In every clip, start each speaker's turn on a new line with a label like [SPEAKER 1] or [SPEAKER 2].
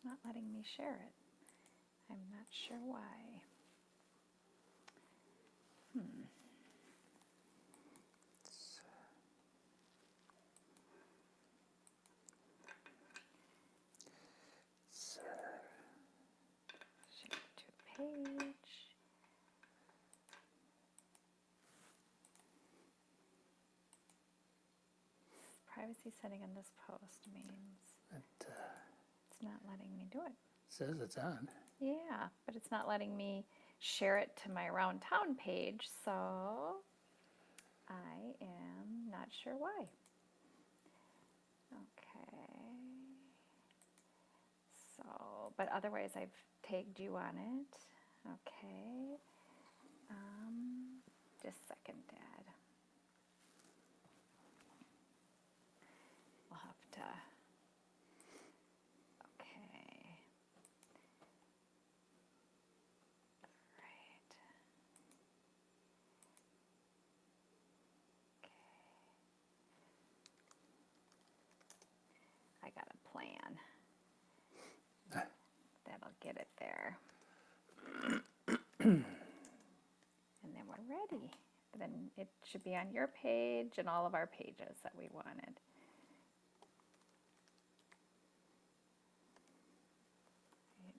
[SPEAKER 1] not letting me share it. I'm not sure why. Share to page. Privacy setting on this post means it's not letting me do it.
[SPEAKER 2] Says it's on.
[SPEAKER 1] Yeah, but it's not letting me share it to my Around Town page, so I am not sure why. Okay. So, but otherwise I've tagged you on it. Okay. Just a second, Dad. We'll have to. Okay. Right. Okay. I got a plan. That'll get it there. And then we're ready. Then it should be on your page and all of our pages that we wanted.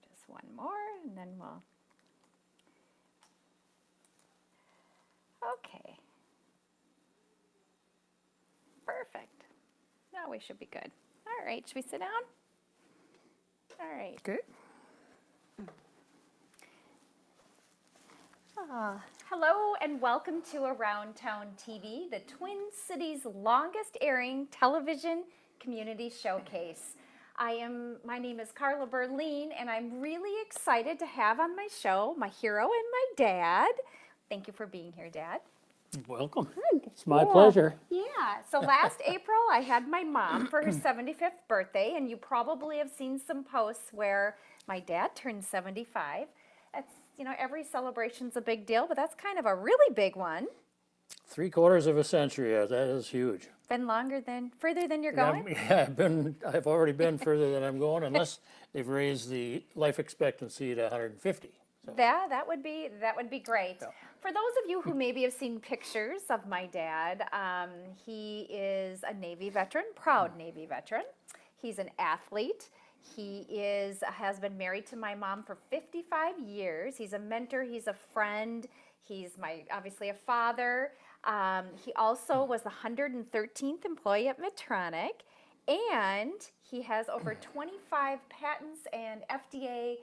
[SPEAKER 1] Just one more and then we'll. Okay. Perfect. Now we should be good. All right, should we sit down? All right.
[SPEAKER 2] Okay.
[SPEAKER 1] Hello and welcome to Around Town TV, the Twin Cities' longest airing television community showcase. My name is Carla Beaurline, and I'm really excited to have on my show my hero and my dad. Thank you for being here, Dad.
[SPEAKER 2] Welcome. It's my pleasure.
[SPEAKER 1] Yeah, so last April I had my mom for her 75th birthday, and you probably have seen some posts where my dad turned 75. That's, every celebration's a big deal, but that's kind of a really big one.
[SPEAKER 2] 3/4 of a century, that is huge.
[SPEAKER 1] Been further than you're going?
[SPEAKER 2] Yeah, I've already been further than I'm going, unless they've raised the life expectancy to 150. So.
[SPEAKER 1] That would be great.
[SPEAKER 2] Yeah.
[SPEAKER 1] For those of you who maybe have seen pictures of my dad, he is a Navy veteran, proud Navy veteran. He's an athlete. He has been married to my mom for 55 years. He's a mentor. He's a friend. He's obviously a father. He also was the 113th employee at Medtronic, and he has over 25 patents and FDA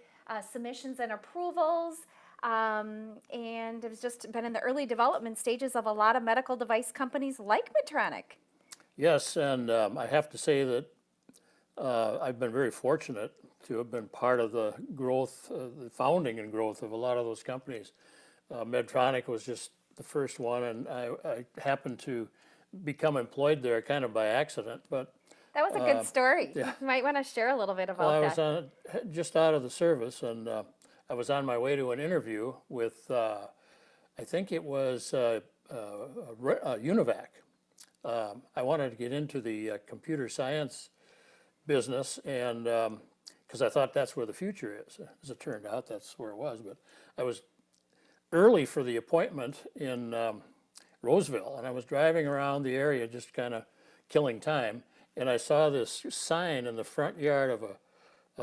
[SPEAKER 1] submissions and approvals, and has just been in the early development stages of a lot of medical device companies like Medtronic.
[SPEAKER 2] Yes, and I have to say that I've been very fortunate to have been part of the growth, the founding and growth of a lot of those companies. Medtronic was just the first one, and I happened to become employed there kind of by accident. But
[SPEAKER 1] that was a good story.
[SPEAKER 2] Yeah.
[SPEAKER 1] You might want to share a little bit about
[SPEAKER 2] I
[SPEAKER 1] that.
[SPEAKER 2] was just out of the service, and I was on my way to an interview with, I think it was Univac. I wanted to get into the computer science business, and because I thought that's where the future is. As it turned out, that's where it was. But I was early for the appointment in Roseville, and I was driving around the area just kind of killing time, and I saw this sign in the front yard of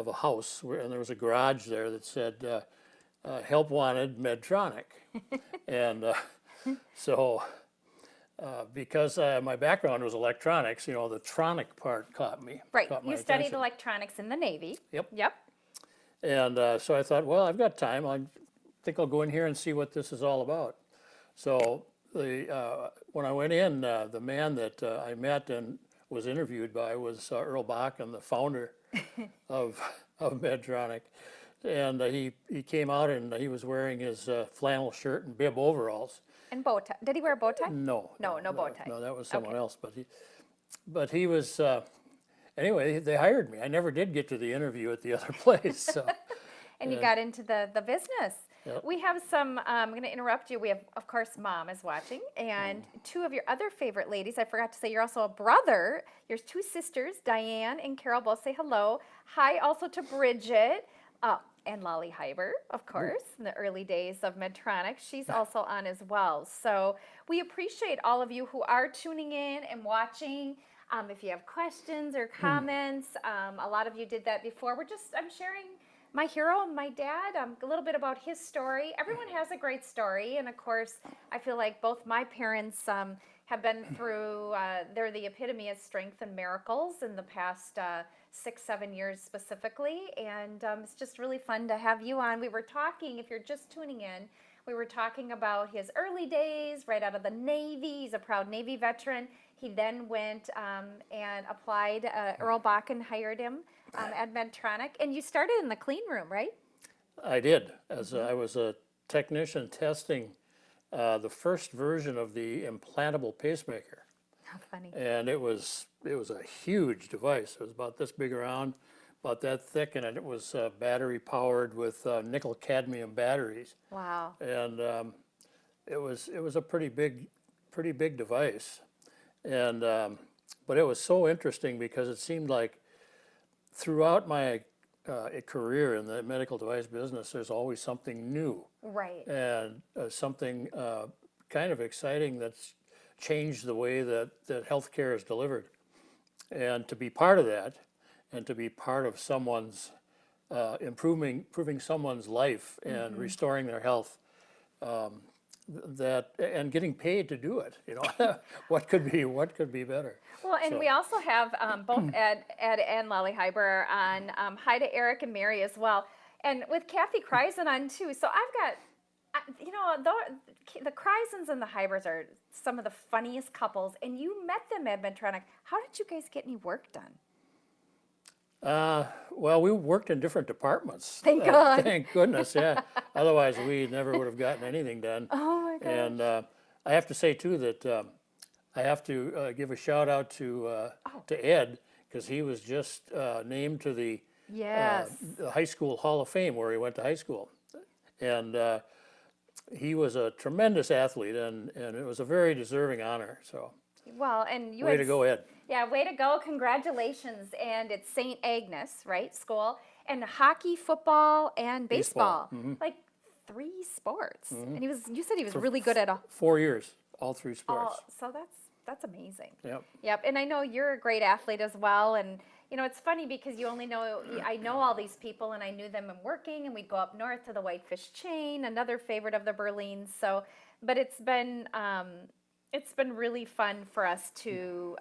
[SPEAKER 2] a house, and there was a garage there that said, help wanted, Medtronic. And so because my background was electronics, the tronic part caught me.
[SPEAKER 1] Right,
[SPEAKER 2] caught my
[SPEAKER 1] you studied
[SPEAKER 2] attention.
[SPEAKER 1] electronics in the Navy.
[SPEAKER 2] Yep.
[SPEAKER 1] Yep.
[SPEAKER 2] And so I thought, well, I've got time. I think I'll go in here and see what this is all about. So when I went in, the man that I met and was interviewed by was Earl Bakken, the founder of Medtronic. And he came out and he was wearing his flannel shirt and bib overalls.
[SPEAKER 1] And bow tie. Did he wear a bow tie?
[SPEAKER 2] No
[SPEAKER 1] bow tie.
[SPEAKER 2] No, that was someone
[SPEAKER 1] Okay.
[SPEAKER 2] else. But he was. Anyway, they hired me. I never did get to the interview at the other place. So.
[SPEAKER 1] And you got into the business.
[SPEAKER 2] Yep.
[SPEAKER 1] We have some, I'm going to interrupt you. We have, of course, Mom is watching, and two of your other favorite ladies. I forgot to say you're also a brother. Your two sisters, Diane and Carol, both say hello. Hi also to Bridget and Lolly Hyber, of course, in the early days of Medtronic. She's also on as well. So we appreciate all of you who are tuning in and watching. If you have questions or comments, a lot of you did that before. I'm sharing my hero, my dad, a little bit about his story. Everyone has a great story, and of course, I feel like both my parents have been through, they're the epitome of strength and miracles in the past 6-7 years specifically, and it's just really fun to have you on. We were talking, if you're just tuning in, we were talking about his early days right out of the Navy. He's a proud Navy veteran. He then went and applied, Earl Bakken hired him at Medtronic, and you started in the clean room, right?
[SPEAKER 2] I did, as I was a technician testing the first version of the implantable pacemaker.
[SPEAKER 1] How funny.
[SPEAKER 2] And it was a huge device. It was about this big around, about that thick, and it was battery powered with nickel cadmium batteries.
[SPEAKER 1] Wow.
[SPEAKER 2] And it was a pretty big device. And but it was so interesting because it seemed like throughout my career in the medical device business, there's always something new
[SPEAKER 1] Right.
[SPEAKER 2] and something kind of exciting that's changed the way that healthcare is delivered. And to be part of that, and to be part of someone's improving someone's life and restoring their health, that and getting paid to do it, what could be better?
[SPEAKER 1] Well, and we also have both Ed and Lolly Hyber on. Hi to Eric and Mary as well, and with Kathy Kreisen on too. So I've got, the Kreisens and the Hybers are some of the funniest couples, and you met them at Medtronic. How did you guys get any work done?
[SPEAKER 2] Well, we worked in different departments.
[SPEAKER 1] Thank God.
[SPEAKER 2] Thank goodness, yeah. Otherwise, we never would have gotten anything done.
[SPEAKER 1] Oh my gosh.
[SPEAKER 2] And I have to say too that I have to give a shout out to Ed, because he was just named to the
[SPEAKER 1] Yes.
[SPEAKER 2] the High School Hall of Fame where he went to high school, and he was a tremendous athlete, and it was a very deserving honor. So
[SPEAKER 1] Well, and you
[SPEAKER 2] way
[SPEAKER 1] had
[SPEAKER 2] to go, Ed.
[SPEAKER 1] Yeah, way to go. Congratulations. And it's St. Agnes, right? School. And hockey, football, and baseball. Like 3 sports. And you said he was really good at all.
[SPEAKER 2] 4 years, all 3 sports.
[SPEAKER 1] So that's amazing.
[SPEAKER 2] Yep.
[SPEAKER 1] Yep. And I know you're a great athlete as well. And it's funny because I know all these people, and I knew them in working, and we'd go up north to the Whitefish Chain, another favorite of the Beaurlines. So, but it's been really fun for us to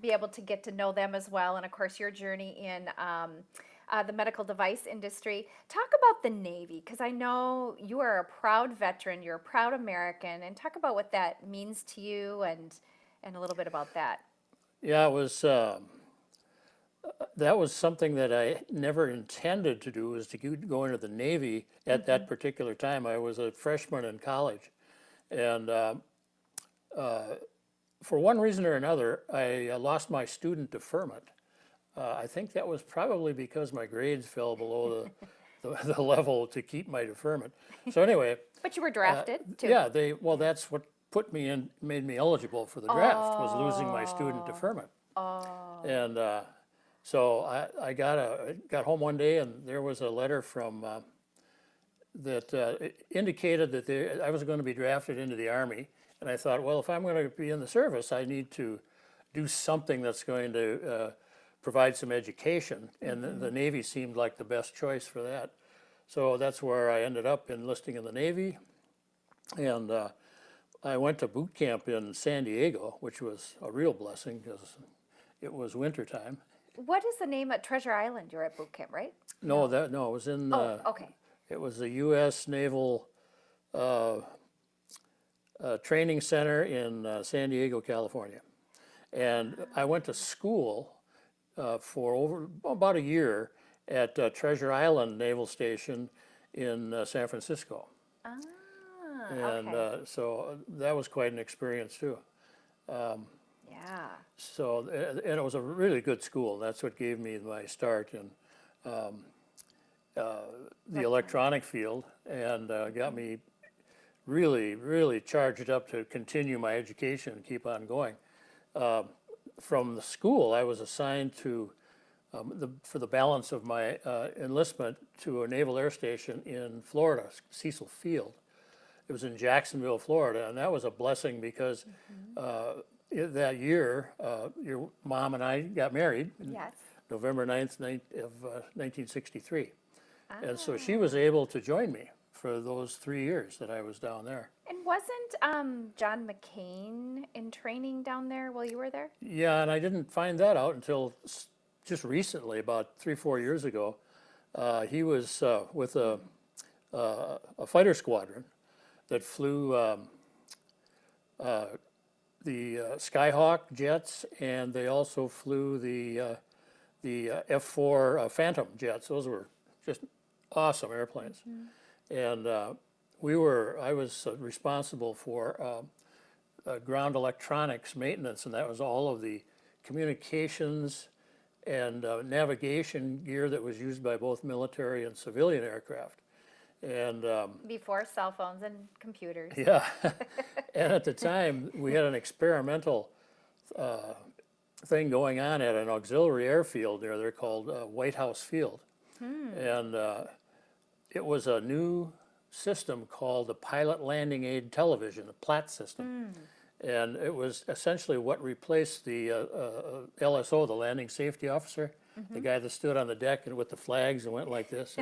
[SPEAKER 1] be able to get to know them as well, and of course your journey in the medical device industry. Talk about the Navy, because I know you are a proud veteran, you're a proud American, and talk about what that means to you and a little bit about that.
[SPEAKER 2] Yeah, it was. That was something that I never intended to do, was to go into the Navy at that particular time. I was a freshman in college, and for one reason or another, I lost my student deferment. I think that was probably because my grades fell below the level to keep my deferment. So anyway.
[SPEAKER 1] But you were drafted too.
[SPEAKER 2] Yeah, that's what made me eligible for the draft, was losing my student deferment. And so I got home one day, and there was a letter from that indicated that I was going to be drafted into the Army. And I thought, well, if I'm going to be in the service, I need to do something that's going to provide some education. And the Navy seemed like the best choice for that. So that's where I ended up enlisting in the Navy. And I went to boot camp in San Diego, which was a real blessing because it was wintertime.
[SPEAKER 1] What is the name at Treasure Island? You're at boot camp, right?
[SPEAKER 2] No, it was in.
[SPEAKER 1] Okay.
[SPEAKER 2] It was the U.S. Naval Training Center in San Diego, California, and I went to school for about a year at Treasure Island Naval Station in San Francisco. And
[SPEAKER 1] Okay.
[SPEAKER 2] so that was quite an experience too.
[SPEAKER 1] Yeah.
[SPEAKER 2] So, and it was a really good school. That's what gave me my start. And the electronic field and got me really, really charged up to continue my education and keep on going. From the school, I was assigned to, for the balance of my enlistment, to a Naval Air Station in Florida, Cecil Field. It was in Jacksonville, Florida, and that was a blessing because that year, your mom and I got married.
[SPEAKER 1] Yes.
[SPEAKER 2] November 9th of 1963. And so she was able to join me for those 3 years that I was down there.
[SPEAKER 1] And wasn't John McCain in training down there while you were there?
[SPEAKER 2] Yeah, and I didn't find that out until just recently, about 3-4 years ago. He was with a fighter squadron that flew the Skyhawk jets, and they also flew the F-4 Phantom jets. Those were just awesome airplanes. And I was responsible for ground electronics maintenance, and that was all of the communications and navigation gear that was used by both military and civilian aircraft. And
[SPEAKER 1] Before cell phones and computers.
[SPEAKER 2] yeah, and at the time we had an experimental thing going on at an auxiliary airfield there. They're called White House Field, and it was a new system called the Pilot Landing Aid Television, the PLAT system, and it was essentially what replaced the LSO, the Landing Safety Officer, the guy that stood on the deck and with the flags and went like this,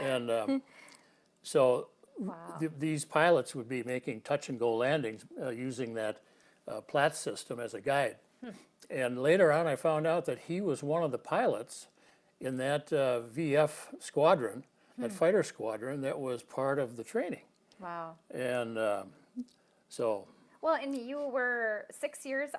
[SPEAKER 2] and so
[SPEAKER 1] Wow.
[SPEAKER 2] these pilots would be making touch and go landings using that PLAT system as a guide. And later on, I found out that he was one of the pilots in that VF squadron, that fighter squadron that was part of the training.
[SPEAKER 1] Wow.
[SPEAKER 2] And so,
[SPEAKER 1] Well, and you were 6 years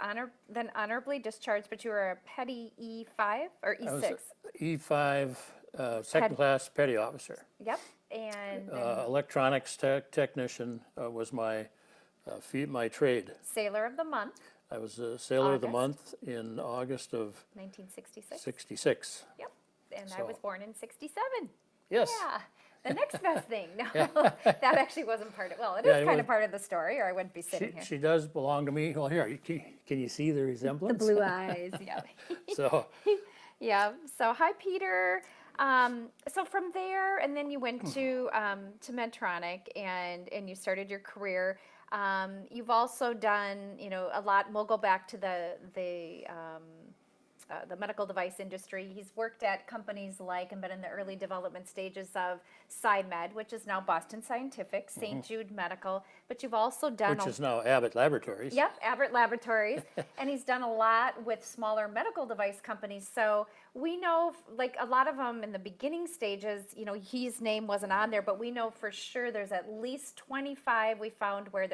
[SPEAKER 1] then honorably discharged, but you were a petty E5 or
[SPEAKER 2] I was
[SPEAKER 1] E6.
[SPEAKER 2] E5 second class petty officer.
[SPEAKER 1] Yep. And
[SPEAKER 2] Electronics technician was my trade.
[SPEAKER 1] Sailor of the Month,
[SPEAKER 2] I was a Sailor of the
[SPEAKER 1] August.
[SPEAKER 2] Month in August of
[SPEAKER 1] 1966.
[SPEAKER 2] '66.
[SPEAKER 1] Yep. And I
[SPEAKER 2] So-
[SPEAKER 1] was born in 67.
[SPEAKER 2] Yes.
[SPEAKER 1] Yeah. The next best thing. No, that actually wasn't part of, well, it is
[SPEAKER 2] Yeah, it
[SPEAKER 1] kind
[SPEAKER 2] was-
[SPEAKER 1] of part of the story, or I wouldn't be sitting here.
[SPEAKER 2] She does belong to me. Well, here, can you see the
[SPEAKER 1] The
[SPEAKER 2] resemblance?
[SPEAKER 1] blue eyes, yeah.
[SPEAKER 2] So,
[SPEAKER 1] Yeah. So hi, Peter. So from there, and then you went to Medtronic, and you started your career. You've also done, a lot. And we'll go back to the medical device industry. He's worked at companies like and been in the early development stages of SciMed, which is now Boston Scientific, St. Jude Medical. But you've also done
[SPEAKER 2] which is now Abbott Laboratories.
[SPEAKER 1] Yep, Abbott Laboratories. And he's done a lot with smaller medical device companies. So we know, like a lot of them in the beginning stages, his name wasn't on there, but we know for sure there's at least 25 we found where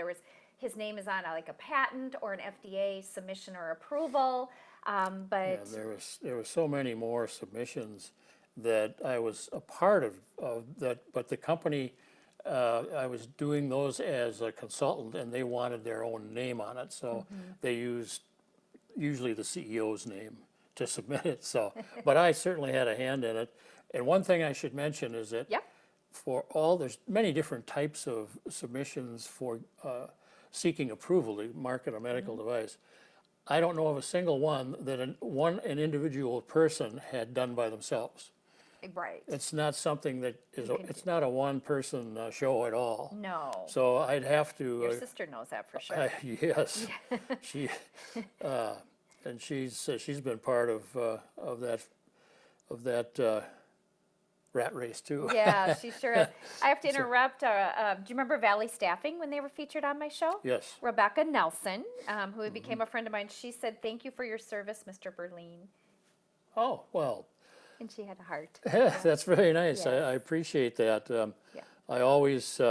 [SPEAKER 1] his name is on like a patent or an FDA submission or approval. But
[SPEAKER 2] Yeah, there was so many more submissions that I was a part of that, but the company, I was doing those as a consultant, and they wanted their own name on it, so they used usually the CEO's name to submit it. So, but I certainly had a hand in it. And one thing I should mention is that
[SPEAKER 1] Yep.
[SPEAKER 2] there's many different types of submissions for seeking approval to market a medical device. I don't know of a single one that an individual person had done by themselves.
[SPEAKER 1] right.
[SPEAKER 2] It's not something that is,
[SPEAKER 1] You can
[SPEAKER 2] it's not a one-person show at all.
[SPEAKER 1] No.
[SPEAKER 2] So I'd have to.
[SPEAKER 1] Your sister knows that for sure.
[SPEAKER 2] Yes, she, and she's been part of that rat race too.
[SPEAKER 1] Yeah, she sure is. I have to interrupt. Do you remember Valley Staffing when they were featured on my show?
[SPEAKER 2] Yes.
[SPEAKER 1] Rebecca Nelson, who became a friend of mine, she said, "Thank you for your service, Mr. Beaurline."
[SPEAKER 2] Oh, well,
[SPEAKER 1] And she had a heart.
[SPEAKER 2] that's very nice.
[SPEAKER 1] Yes.
[SPEAKER 2] I appreciate that.
[SPEAKER 1] Yeah.
[SPEAKER 2] I always,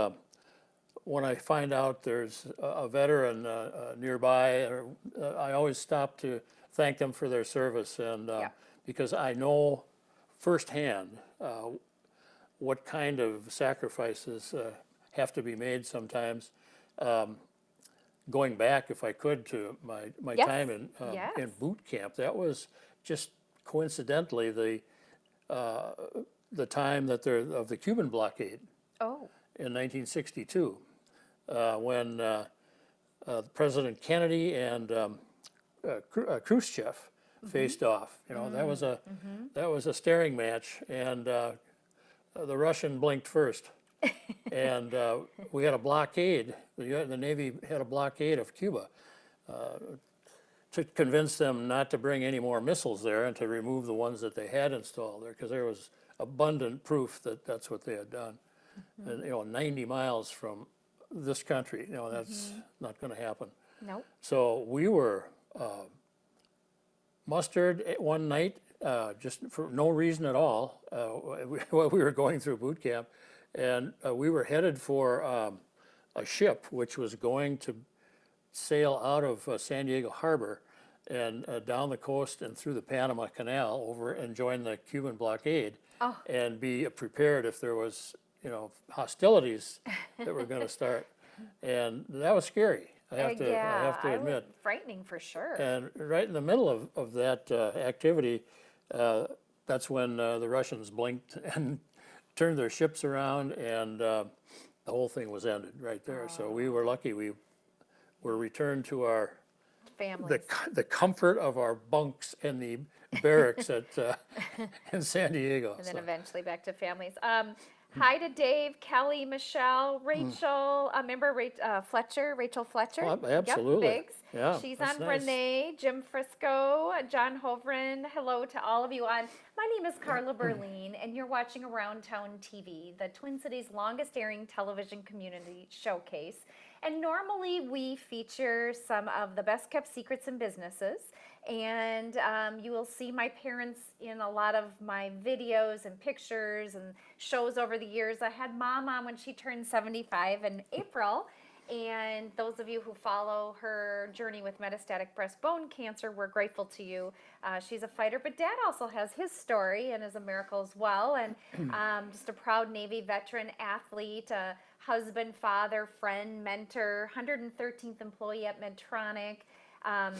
[SPEAKER 2] when I find out there's a veteran nearby, I always stop to thank them for their service, and
[SPEAKER 1] Yeah.
[SPEAKER 2] because I know firsthand what kind of sacrifices have to be made sometimes. Going back, if I could, to my
[SPEAKER 1] Yes.
[SPEAKER 2] time in
[SPEAKER 1] Yes.
[SPEAKER 2] boot camp, that was just coincidentally the time that of the Cuban blockade
[SPEAKER 1] Oh,
[SPEAKER 2] in 1962, when President Kennedy and Khrushchev faced off. You know, that was a staring match, and the Russian blinked first. And we had a blockade. The Navy had a blockade of Cuba to convince them not to bring any more missiles there and to remove the ones that they had installed there, because there was abundant proof that that's what they had done. And 90 miles from this country, that's not going to happen.
[SPEAKER 1] nope.
[SPEAKER 2] So we were mustered one night, just for no reason at all, while we were going through boot camp, and we were headed for a ship which was going to sail out of San Diego Harbor and down the coast and through the Panama Canal over and join the Cuban blockade, and be prepared if there was hostilities that were going to start. And that was scary. I have to admit.
[SPEAKER 1] Frightening for sure.
[SPEAKER 2] And right in the middle of that activity, that's when the Russians blinked and turned their ships around, and the whole thing was ended right there. So we were lucky. We were returned to our
[SPEAKER 1] Families.
[SPEAKER 2] the comfort of our bunks in the barracks in San Diego.
[SPEAKER 1] And then eventually back to families. Hi to Dave, Kelly, Michelle, Rachel. Remember Rachel Fletcher?
[SPEAKER 2] Oh, absolutely.
[SPEAKER 1] Yep, Biggs.
[SPEAKER 2] Yeah,
[SPEAKER 1] She's
[SPEAKER 2] that's
[SPEAKER 1] on
[SPEAKER 2] nice.
[SPEAKER 1] Renee, Jim Frisco, John Hovren. Hello to all of you on. My name is Carla Berline, and you're watching Around Town TV, the Twin Cities' longest airing television community showcase. And normally we feature some of the best kept secrets in businesses. And you will see my parents in a lot of my videos and pictures and shows over the years. I had Mom on when she turned 75 in April. And those of you who follow her journey with metastatic breast bone cancer, we're grateful to you. She's a fighter, but Dad also has his story and is a miracle as well. And just a proud Navy veteran athlete, a husband, father, friend, mentor, 113th employee at Medtronic.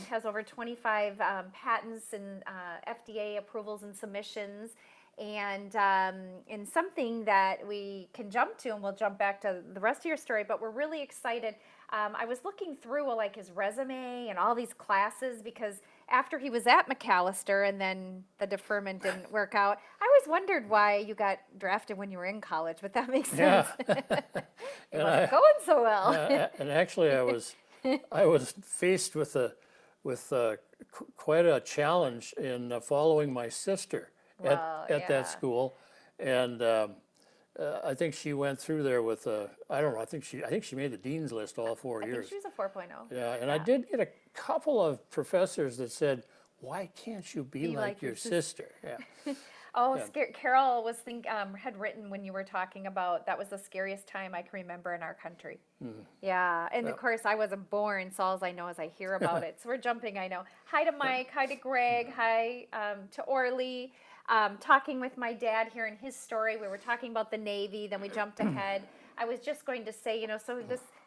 [SPEAKER 1] Has over 25 patents and FDA approvals and submissions. And in something that we can jump to, and we'll jump back to the rest of your story, but we're really excited. I was looking through like his resume and all these classes, because after he was at McAllister and then the deferment didn't work out, I always wondered why you got drafted when you were in college, but that makes sense. It wasn't going so well.
[SPEAKER 2] And actually, I was faced with quite a challenge in following my sister at that school, and I think she went through there with I don't know. I think she made the dean's list all 4 years.
[SPEAKER 1] I think she was a 4.0.
[SPEAKER 2] Yeah, and I did get a couple of professors that said, "Why can't you be like your sister?" Yeah.
[SPEAKER 1] Oh, Carol was had written when you were talking about that was the scariest time I can remember in our country. Yeah, and of course I wasn't born, so all I know is I hear about it. So we're jumping, I know. Hi to Mike, hi to Greg, hi to Orly. Talking with my dad here in his story, we were talking about the Navy, then we jumped ahead. I was just going to say, so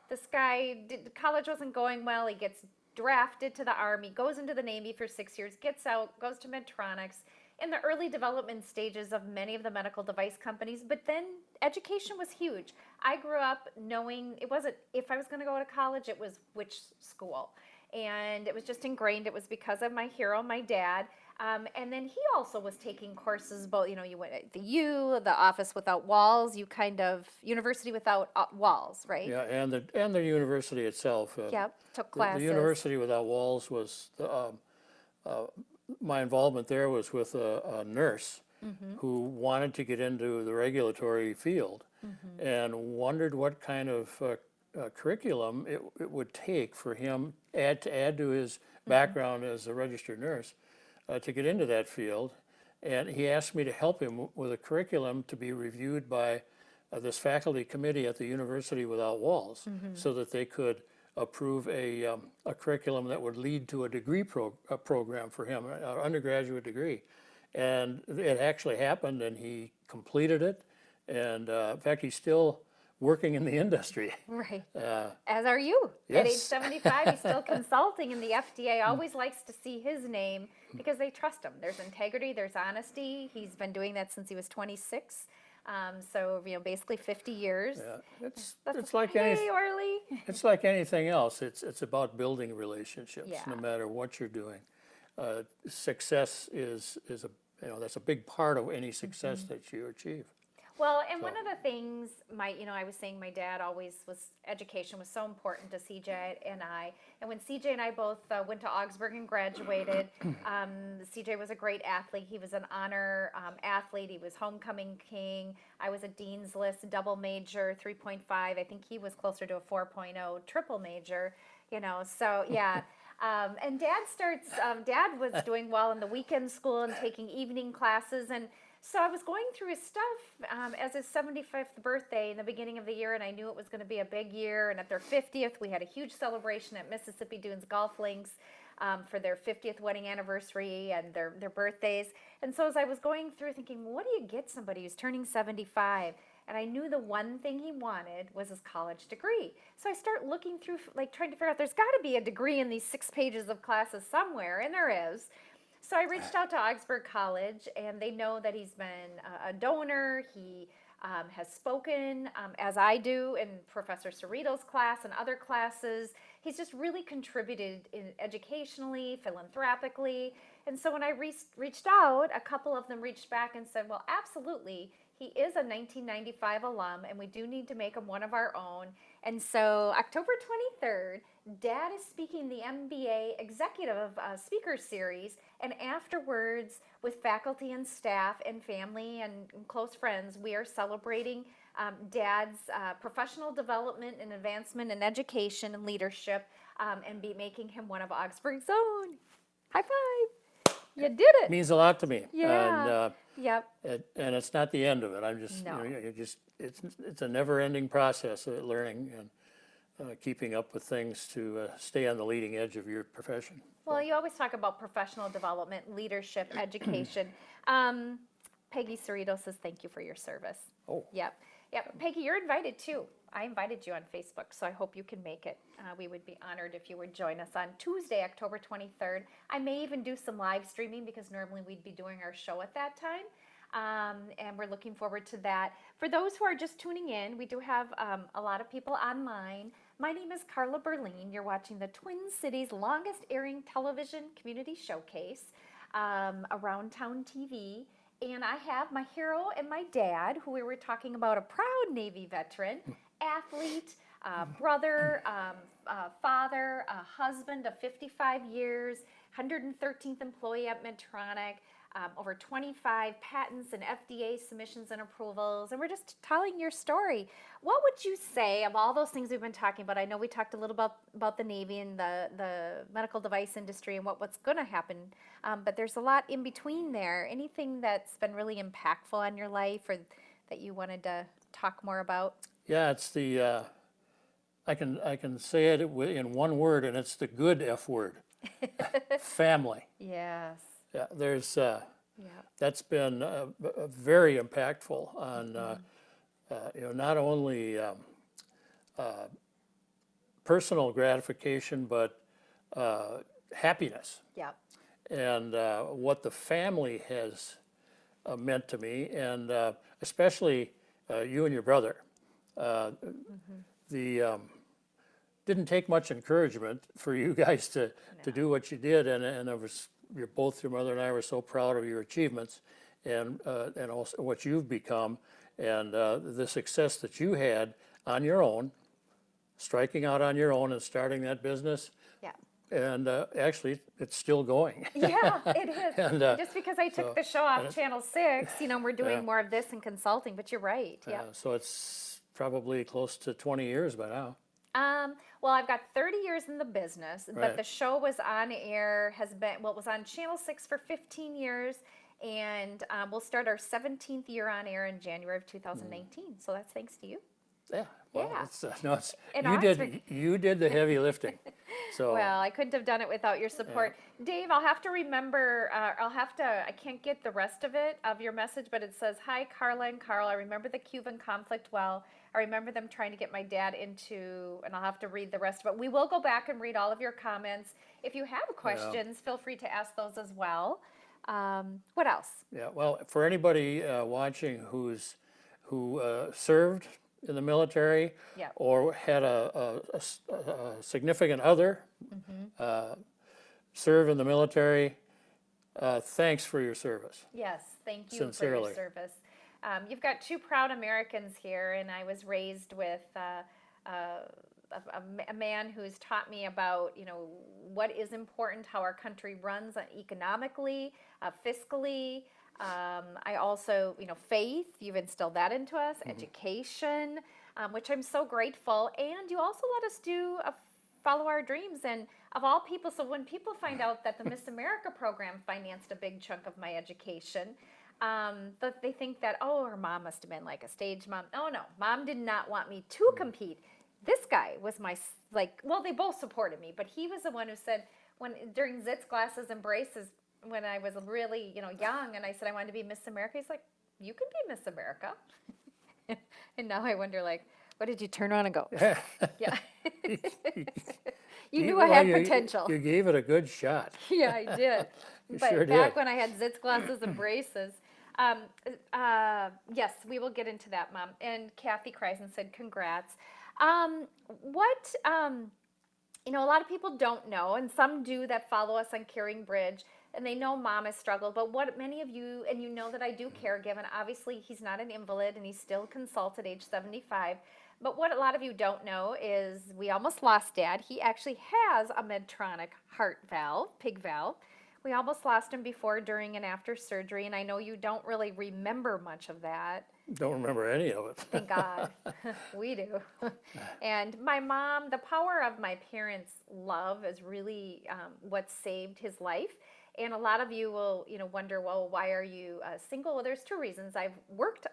[SPEAKER 1] this guy, college wasn't going well, he gets drafted to the Army, goes into the Navy for 6 years, gets out, goes to Medtronics, in the early development stages of many of the medical device companies, but then education was huge. I grew up knowing it wasn't if I was going to go to college, it was which school. And it was just ingrained. It was because of my hero, my dad. And then he also was taking courses, both, you went at the Office Without Walls, University Without Walls, right?
[SPEAKER 2] Yeah, and the university itself.
[SPEAKER 1] Yep, took classes.
[SPEAKER 2] The University Without Walls was my involvement there was with a nurse who wanted to get into the regulatory field and wondered what kind of curriculum it would take for him to add to his background as a registered nurse to get into that field. And he asked me to help him with a curriculum to be reviewed by this faculty committee at the University Without Walls so that they could approve a curriculum that would lead to a degree program for him, an undergraduate degree. And it actually happened, and he completed it. And in fact, he's still working in the industry.
[SPEAKER 1] Right. As are you. At age
[SPEAKER 2] Yes.
[SPEAKER 1] 75, he's still consulting, and the FDA always likes to see his name because they trust him. There's integrity, there's honesty. He's been doing that since he was 26. So, basically 50 years.
[SPEAKER 2] Yeah,
[SPEAKER 1] That's
[SPEAKER 2] it's like
[SPEAKER 1] hey, Orly.
[SPEAKER 2] it's like anything else. It's about building relationships,
[SPEAKER 1] Yeah.
[SPEAKER 2] no matter what you're doing. Success is a that's a big part of any success that you achieve.
[SPEAKER 1] Well, and one of the things I was saying my dad always education was so important to CJ and I. And when CJ and I both went to Augsburg and graduated, CJ was a great athlete. He was an honor athlete. He was homecoming king. I was a Dean's List double major, 3.5. I think he was closer to a 4.0 triple major, so yeah. And Dad was doing well in the weekend school and taking evening classes. And so I was going through his stuff as his 75th birthday in the beginning of the year, and I knew it was going to be a big year. And at their 50th, we had a huge celebration at Mississippi Dunes Golf Links for their 50th wedding anniversary and their birthdays. And so as I was going through thinking, what do you get somebody who's turning 75? And I knew the one thing he wanted was his college degree. So I start looking through, trying to figure out, there's got to be a degree in these 6 pages of classes somewhere, and there is. So I reached out to Augsburg College, and they know that he's been a donor. He has spoken, as I do, in Professor Cerrito's class and other classes. He's just really contributed educationally, philanthropically. And so when I reached out, a couple of them reached back and said, well, absolutely. He is a 1995 alum, and we do need to make him one of our own. And so October 23rd, Dad is speaking the MBA Executive Speaker Series, and afterwards, with faculty and staff and family and close friends, we are celebrating Dad's professional development and advancement in education and leadership, and be making him one of Augsburg's own. High five! You did it.
[SPEAKER 2] Means a lot to me.
[SPEAKER 1] Yeah.
[SPEAKER 2] And,
[SPEAKER 1] Yep.
[SPEAKER 2] and it's not the end of it. I'm just,
[SPEAKER 1] No.
[SPEAKER 2] it's a never-ending process of learning and keeping up with things to stay on the leading edge of your profession.
[SPEAKER 1] Well, you always talk about professional development, leadership, education. Peggy Cerrito says thank you for your service.
[SPEAKER 2] Oh.
[SPEAKER 1] Yep. Peggy, you're invited too. I invited you on Facebook, so I hope you can make it. We would be honored if you would join us on Tuesday, October 23rd. I may even do some live streaming because normally we'd be doing our show at that time. And we're looking forward to that. For those who are just tuning in, we do have a lot of people online. My name is Carla Beaurline. You're watching the Twin Cities' longest airing television community showcase, Around Town TV. And I have my hero and my dad, who we were talking about, a proud Navy veteran, athlete, brother, father, husband of 55 years, 113th employee at Medtronic, over 25 patents and FDA submissions and approvals, and we're just telling your story. What would you say of all those things we've been talking about? I know we talked a little about the Navy and the medical device industry and what's going to happen, but there's a lot in between there. Anything that's been really impactful on your life or that you wanted to talk more about?
[SPEAKER 2] Yeah, it's the, I can say it in one word, and it's the good F word, family.
[SPEAKER 1] Yes.
[SPEAKER 2] Yeah, there's,
[SPEAKER 1] Yeah.
[SPEAKER 2] that's been very impactful on, not only personal gratification, but happiness.
[SPEAKER 1] Yep.
[SPEAKER 2] And what the family has meant to me, and especially you and your brother. Didn't take much encouragement for you guys to do what you did, and your mother and I were so proud of your achievements, and also what you've become, and the success that you had on your own, striking out on your own and starting that business.
[SPEAKER 1] Yeah.
[SPEAKER 2] And actually, it's still going.
[SPEAKER 1] Yeah, it is.
[SPEAKER 2] And,
[SPEAKER 1] Just because I took the show off Channel 6, we're doing more of this in consulting, but you're right. Yeah.
[SPEAKER 2] So it's probably close to 20 years by now.
[SPEAKER 1] Well, I've got 30 years in the business, but
[SPEAKER 2] Right.
[SPEAKER 1] the show was on air, it was on Channel 6 for 15 years, and we'll start our 17th year on air in January of 2019. So that's thanks to you.
[SPEAKER 2] Yeah. Well,
[SPEAKER 1] Yeah.
[SPEAKER 2] it's
[SPEAKER 1] In
[SPEAKER 2] you did the heavy lifting. So
[SPEAKER 1] Well, I couldn't have done it without your support. Dave, I'll have to remember, I can't get the rest of your message, but it says, "Hi, Carla and Carl. I remember the Cuban conflict well. I remember them trying to get my dad into, and I'll have to read the rest of it. We will go back and read all of your comments. If you have questions, feel free to ask those as well. What else?
[SPEAKER 2] Yeah, well, for anybody watching who served in the military
[SPEAKER 1] Yep.
[SPEAKER 2] or had a significant other serve in the military, thanks for your service.
[SPEAKER 1] Yes, thank you
[SPEAKER 2] Sincerely.
[SPEAKER 1] for your service. You've got two proud Americans here, and I was raised with a man who's taught me about, what is important, how our country runs economically, fiscally. I also, faith, you've instilled that into us, education, which I'm so grateful. And you also let us follow our dreams. And of all people, so when people find out that the Miss America program financed a big chunk of my education, that they think that, oh, her mom must have been like a stage mom. Oh, no, mom did not want me to compete. This guy was well, they both supported me, but he was the one who said, during zits, glasses, and braces, when I was really, young, and I said I wanted to be Miss America, he's like, you can be Miss America. And now I wonder, what did you turn on and go? Yeah. You knew I had potential.
[SPEAKER 2] You gave it a good shot.
[SPEAKER 1] Yeah, I did. But
[SPEAKER 2] sure
[SPEAKER 1] back
[SPEAKER 2] did.
[SPEAKER 1] when I had zits, glasses, and braces. Yes, we will get into that, Mom. And Kathy Kreisen said, congrats. A lot of people don't know, and some do that follow us on Caring Bridge, and they know Mom has struggled. But what many of you, and you know that I do caregive, and obviously he's not an invalid, and he's still consulted age 75. But what a lot of you don't know is we almost lost Dad. He actually has a Medtronic heart valve, pig valve. We almost lost him before, during, and after surgery, and I know you don't really remember much of that.
[SPEAKER 2] Don't remember any of it.
[SPEAKER 1] Thank God. We do. And my mom, the power of my parents' love is really what saved his life. And a lot of you will, wonder, well, why are you single? Well, there's two reasons. I've worked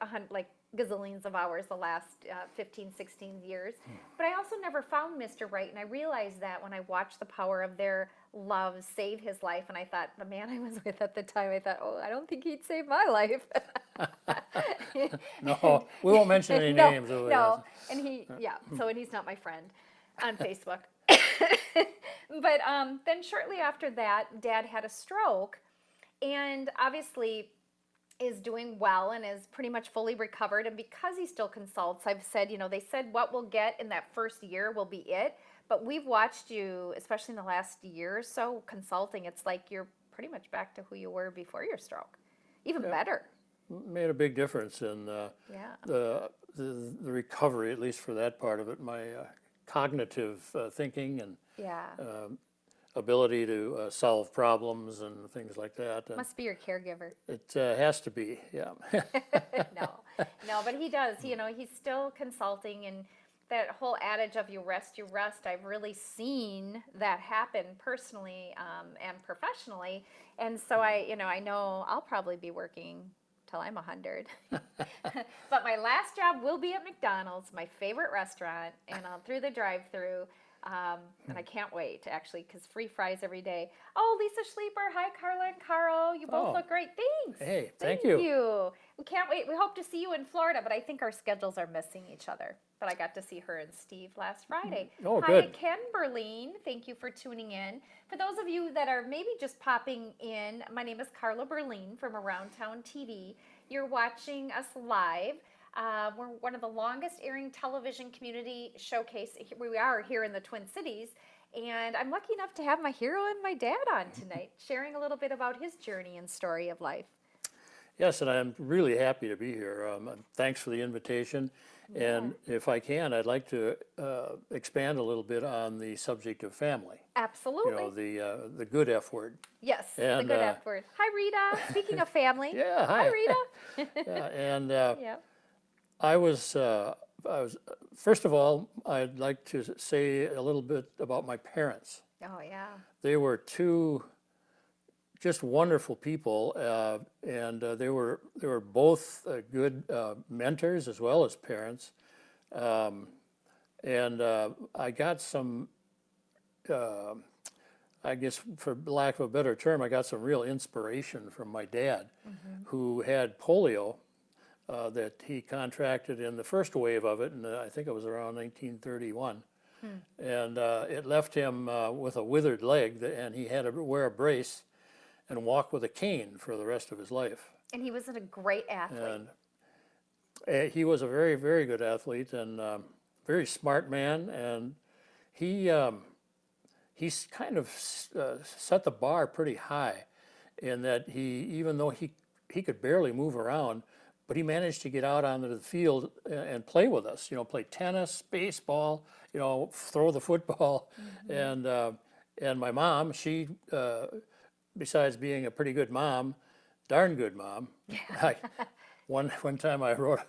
[SPEAKER 1] gazillions of hours the last 15, 16 years, but I also never found Mr. Right. And I realized that when I watched the power of their love save his life. And I thought, the man I was with at the time, I thought, oh, I don't think he'd save my life.
[SPEAKER 2] No, we won't mention any names.
[SPEAKER 1] No, and he's not my friend on Facebook. But then shortly after that, Dad had a stroke, and obviously is doing well and is pretty much fully recovered. And because he still consults, I've said, they said what we'll get in that first year will be it. But we've watched you, especially in the last year or so, consulting. It's like you're pretty much back to who you were before your stroke, even better.
[SPEAKER 2] Made a big difference in the recovery, at least for that part of it. My cognitive thinking and ability to solve problems and things like that. And
[SPEAKER 1] must be your caregiver.
[SPEAKER 2] it has to be, yeah.
[SPEAKER 1] No, but he does. He's still consulting, and that whole adage of you rest, I've really seen that happen personally and professionally. And so I know I'll probably be working till I'm 100. But my last job will be at McDonald's, my favorite restaurant, and through the drive-through. And I can't wait, actually, because free fries every day. Oh, Lisa Schleeper. Hi, Carla and Carl. You both look great. Thanks.
[SPEAKER 2] Hey,
[SPEAKER 1] thank you. We can't wait. We hope to see you in Florida, but I think our schedules are missing each other. But I got to see her and Steve last Friday.
[SPEAKER 2] Oh,
[SPEAKER 1] Hi,
[SPEAKER 2] good.
[SPEAKER 1] Ken Berline. Thank you for tuning in. For those of you that are maybe just popping in, my name is Carla Berline from Around Town TV. You're watching us live. We're one of the longest airing television community showcase. We are here in the Twin Cities, and I'm lucky enough to have my hero and my dad on tonight, sharing a little bit about his journey and story of life.
[SPEAKER 2] Yes, and I'm really happy to be here. Thanks for the invitation. And if I can, I'd like to expand a little bit on the subject of family.
[SPEAKER 1] Absolutely.
[SPEAKER 2] The good F word.
[SPEAKER 1] Yes,
[SPEAKER 2] And,
[SPEAKER 1] the good F word. Hi, Rita. Speaking of family.
[SPEAKER 2] Yeah,
[SPEAKER 1] hi. Rita.
[SPEAKER 2] Yeah, and I was first of all, I'd like to say a little bit about my parents.
[SPEAKER 1] Oh, yeah.
[SPEAKER 2] They were two just wonderful people, and they were both good mentors as well as parents. And I got some, I guess for lack of a better term, I got some real inspiration from my dad, who had polio that he contracted in the first wave of it, and I think it was around 1931. And it left him with a withered leg, and he had to wear a brace and walk with a cane for the rest of his life.
[SPEAKER 1] And he was a great athlete.
[SPEAKER 2] And he was a very, very good athlete and very smart man, and he's kind of set the bar pretty high in that even though he could barely move around, but he managed to get out onto the field and play with us, play tennis, baseball, throw the football. And my mom, she, besides being a pretty good mom, darn good mom. One time I wrote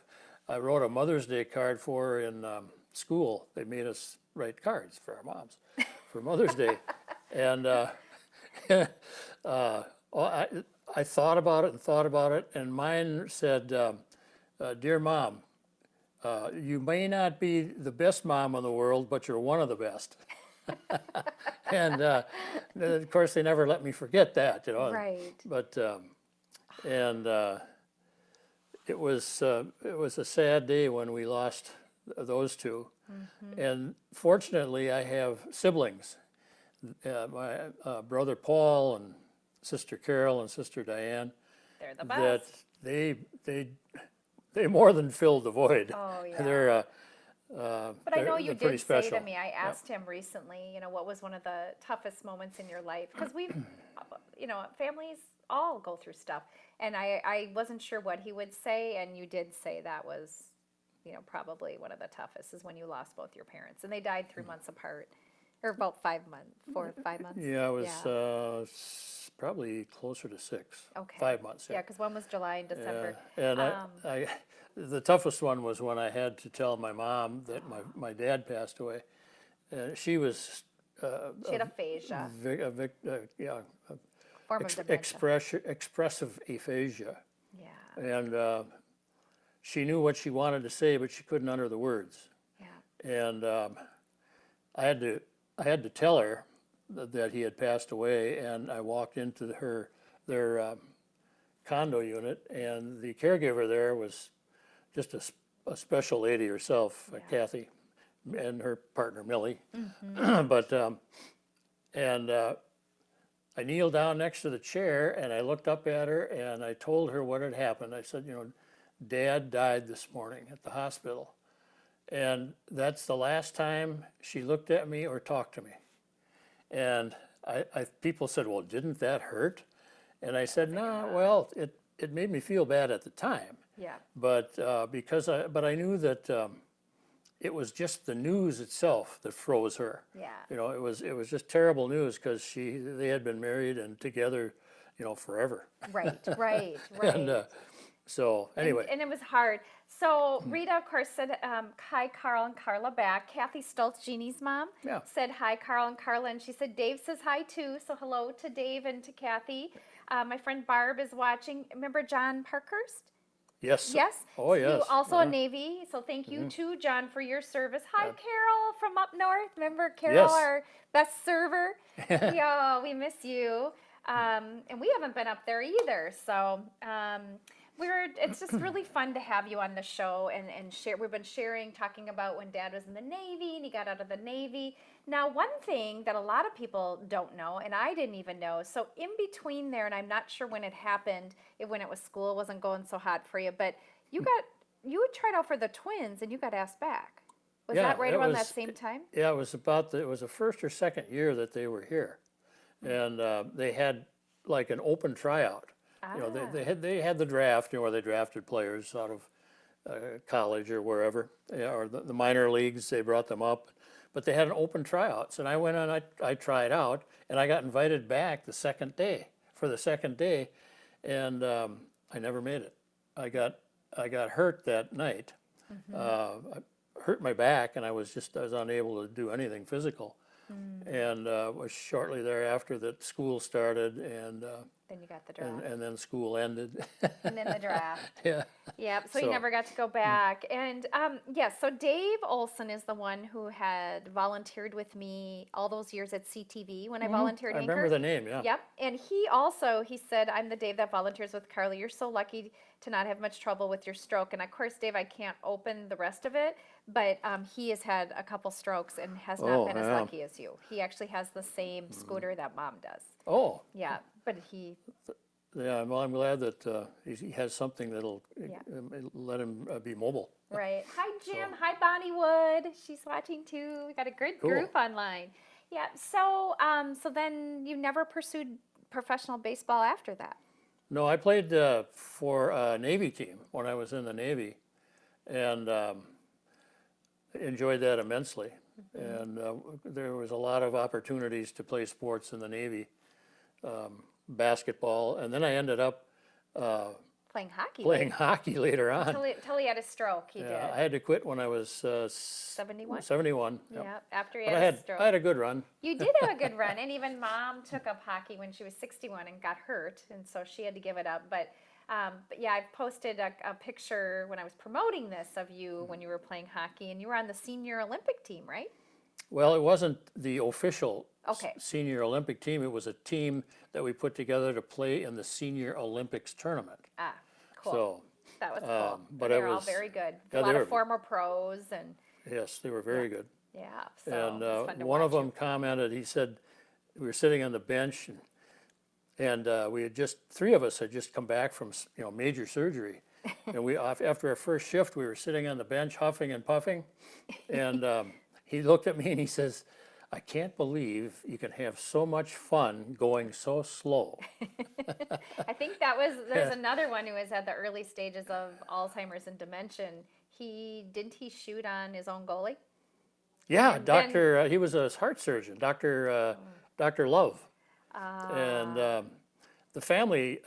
[SPEAKER 2] a Mother's Day card for her in school. They made us write cards for our moms for Mother's Day. And I thought about it, and mine said, "Dear Mom, you may not be the best mom in the world, but you're one of the best." And of course, they never let me forget that,
[SPEAKER 1] Right.
[SPEAKER 2] But it was a sad day when we lost those two. And fortunately, I have siblings. My brother Paul and Sister Carol and Sister Diane,
[SPEAKER 1] They're the
[SPEAKER 2] that
[SPEAKER 1] best.
[SPEAKER 2] they more than filled the void.
[SPEAKER 1] Oh, yeah. But I know you
[SPEAKER 2] they're pretty
[SPEAKER 1] did say
[SPEAKER 2] special.
[SPEAKER 1] to me, I asked him recently, what was one of the toughest moments in your life? Because families all go through stuff. And I wasn't sure what he would say, and you did say that was, probably one of the toughest is when you lost both your parents. And they died 3 months apart, or about 5 months, 4 or 5 months.
[SPEAKER 2] Yeah, it was probably closer to 6.
[SPEAKER 1] Okay.
[SPEAKER 2] 5 months.
[SPEAKER 1] Yeah, because one was July and December.
[SPEAKER 2] And the toughest one was when I had to tell my mom that my dad passed away. She was
[SPEAKER 1] She had aphasia, form of dementia.
[SPEAKER 2] expressive aphasia.
[SPEAKER 1] Yeah,
[SPEAKER 2] And she knew what she wanted to say, but she couldn't utter the words.
[SPEAKER 1] yeah.
[SPEAKER 2] And I had to tell her that he had passed away, and I walked into their condo unit, and the caregiver there was just a special lady herself, Kathy, and her partner Millie. But I kneeled down next to the chair, and I looked up at her, and I told her what had happened. I said, Dad died this morning at the hospital. And that's the last time she looked at me or talked to me. And people said, well, didn't that hurt? And I said, no, well, it made me feel bad at the time.
[SPEAKER 1] Yeah.
[SPEAKER 2] But but I knew that it was just the news itself that froze her.
[SPEAKER 1] Yeah.
[SPEAKER 2] It was just terrible news because they had been married and together, forever.
[SPEAKER 1] Right.
[SPEAKER 2] And so anyway.
[SPEAKER 1] And it was hard. So Rita, of course, said hi, Carl and Carla back. Kathy Stoltz, Jeannie's mom, said hi, Carl and Carla. And she said Dave says hi, too. So hello to Dave and to Kathy. My friend Barb is watching. Remember John Parkhurst?
[SPEAKER 2] Yes.
[SPEAKER 1] Yes.
[SPEAKER 2] Oh, yes.
[SPEAKER 1] You also a Navy. So thank you, too, John, for your service. Hi, Carol from up north. Remember Carol, our best server? We miss you. And we haven't been up there either. So it's just really fun to have you on the show and share. We've been talking about when Dad was in the Navy and he got out of the Navy. Now, one thing that a lot of people don't know, and I didn't even know, so in between there, and I'm not sure when it happened, when it was school, it wasn't going so hot for you, but you had tried out for the Twins and you got asked back. Was that right around that same time?
[SPEAKER 2] Yeah, it was the first or second year that they were here. And they had like an open tryout. They had the draft, where they drafted players out of college or wherever, or the minor leagues. They brought them up, but they had an open tryouts, and I went on. I tried out, and I got invited back for the second day, and I never made it. I got hurt that night. I hurt my back, and I was unable to do anything physical, and was shortly thereafter that school started, and
[SPEAKER 1] Then you got the draft.
[SPEAKER 2] and then school ended.
[SPEAKER 1] And then the draft.
[SPEAKER 2] Yeah.
[SPEAKER 1] Yep. So you
[SPEAKER 2] So-
[SPEAKER 1] never got to go back. And yes, so Dave Olson is the one who had volunteered with me all those years at CTV when I volunteered
[SPEAKER 2] I
[SPEAKER 1] anchor.
[SPEAKER 2] remember the name, yeah.
[SPEAKER 1] Yep. And he said, I'm the Dave that volunteers with Carly. You're so lucky to not have much trouble with your stroke. And of course, Dave, I can't open the rest of it, but he has had a couple strokes and has not
[SPEAKER 2] Oh,
[SPEAKER 1] been as
[SPEAKER 2] yeah.
[SPEAKER 1] lucky as you. He actually has the same scooter that mom does.
[SPEAKER 2] Oh,
[SPEAKER 1] Yeah. But he,
[SPEAKER 2] yeah, well, I'm glad that he has something that'll
[SPEAKER 1] Yeah.
[SPEAKER 2] let him be mobile.
[SPEAKER 1] right. Hi, Jim. Hi, Bonnie Wood. She's watching too. We got a good
[SPEAKER 2] Cool.
[SPEAKER 1] group online. Yeah. So, so then you never pursued professional baseball after that.
[SPEAKER 2] No, I played for a Navy team when I was in the Navy, and enjoyed that immensely. And there was a lot of opportunities to play sports in the Navy, basketball, and then I ended up
[SPEAKER 1] Playing hockey.
[SPEAKER 2] playing hockey later on.
[SPEAKER 1] Until he had a stroke, he
[SPEAKER 2] Yeah, I
[SPEAKER 1] did.
[SPEAKER 2] had to quit when I was
[SPEAKER 1] 71?
[SPEAKER 2] 71. Yep.
[SPEAKER 1] Yeah, after he
[SPEAKER 2] But
[SPEAKER 1] had a stroke.
[SPEAKER 2] I had a good run.
[SPEAKER 1] You did have a good run, and even mom took up hockey when she was 61 and got hurt, and so she had to give it up. But yeah, I posted a picture when I was promoting this of you when you were playing hockey, and you were on the senior Olympic team, right?
[SPEAKER 2] Well, it wasn't the official
[SPEAKER 1] Okay.
[SPEAKER 2] senior Olympic team. It was a team that we put together to play in the Senior Olympics tournament.
[SPEAKER 1] Ah, cool.
[SPEAKER 2] So,
[SPEAKER 1] that was cool.
[SPEAKER 2] but
[SPEAKER 1] they
[SPEAKER 2] I
[SPEAKER 1] were all
[SPEAKER 2] was-
[SPEAKER 1] very good.
[SPEAKER 2] yeah,
[SPEAKER 1] A lot
[SPEAKER 2] they
[SPEAKER 1] of
[SPEAKER 2] were-
[SPEAKER 1] former pros, and
[SPEAKER 2] yes, they were very good.
[SPEAKER 1] yeah, so
[SPEAKER 2] And
[SPEAKER 1] it was fun to
[SPEAKER 2] one of
[SPEAKER 1] watch
[SPEAKER 2] them commented, he said, we were sitting on the bench, and we had just, three of us had just come back from, major surgery. And after our first shift, we were sitting on the bench huffing and puffing. And he looked at me and he says, I can't believe you can have so much fun going so slow.
[SPEAKER 1] I think there's another one who was at the early stages of Alzheimer's and dementia. Didn't he shoot on his own goalie?
[SPEAKER 2] Yeah,
[SPEAKER 1] And then-
[SPEAKER 2] he was a heart surgeon, Dr. Love.
[SPEAKER 1] Ah.
[SPEAKER 2] And the family,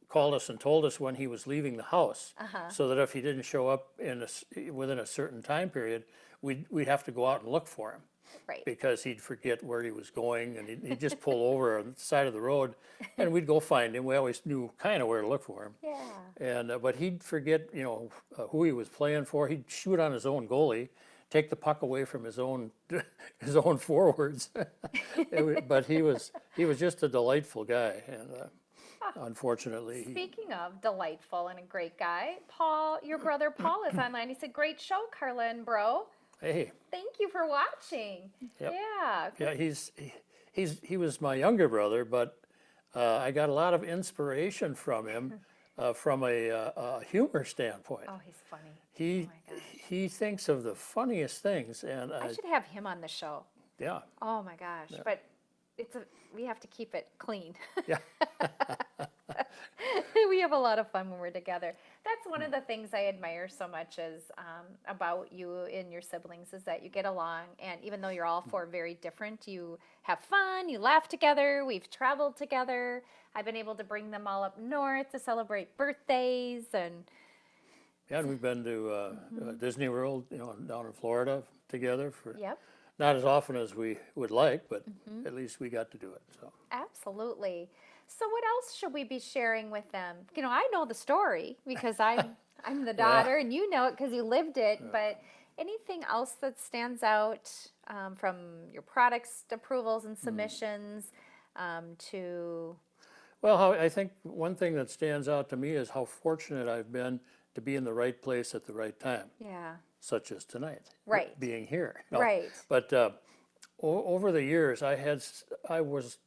[SPEAKER 2] called us and told us when he was leaving the house, so that if he didn't show up within a certain time period, we'd have to go out and look for him.
[SPEAKER 1] Right.
[SPEAKER 2] Because he'd forget where he was going, and he'd just pull over on the side of the road, and we'd go find him. We always knew kind of where to look for him.
[SPEAKER 1] Yeah.
[SPEAKER 2] And but he'd forget, who he was playing for. He'd shoot on his own goalie, take the puck away from his own forwards. But he was just a delightful guy, and unfortunately,
[SPEAKER 1] Speaking of delightful and a great guy, Paul, your brother Paul is online. He said, "Great show, Carla and Bro.
[SPEAKER 2] hey,
[SPEAKER 1] Thank you for watching."
[SPEAKER 2] Yep.
[SPEAKER 1] Yeah.
[SPEAKER 2] yeah, he was my younger brother, but I got a lot of inspiration from him from a humor standpoint.
[SPEAKER 1] Oh, he's funny.
[SPEAKER 2] He
[SPEAKER 1] my gosh.
[SPEAKER 2] he thinks of the funniest things, and
[SPEAKER 1] I should have him on the show.
[SPEAKER 2] yeah,
[SPEAKER 1] Oh my gosh! But we have to keep it clean.
[SPEAKER 2] yeah,
[SPEAKER 1] We have a lot of fun when we're together. That's one of the things I admire so much about you and your siblings is that you get along, and even though you're all four very different, you have fun, you laugh together. We've traveled together. I've been able to bring them all up north to celebrate birthdays, and
[SPEAKER 2] yeah. And we've been to Disney World, down in Florida together for
[SPEAKER 1] yep,
[SPEAKER 2] not as often as we would like, but at least we got to do it. So
[SPEAKER 1] absolutely. So what else should we be sharing with them? I know the story because I'm the daughter, and you know it because you lived it. But anything else that stands out from your products approvals and submissions to?
[SPEAKER 2] well, I think one thing that stands out to me is how fortunate I've been to be in the right place at the right time,
[SPEAKER 1] Yeah.
[SPEAKER 2] such as tonight,
[SPEAKER 1] Right.
[SPEAKER 2] being here. No,
[SPEAKER 1] Right.
[SPEAKER 2] But over the years, I was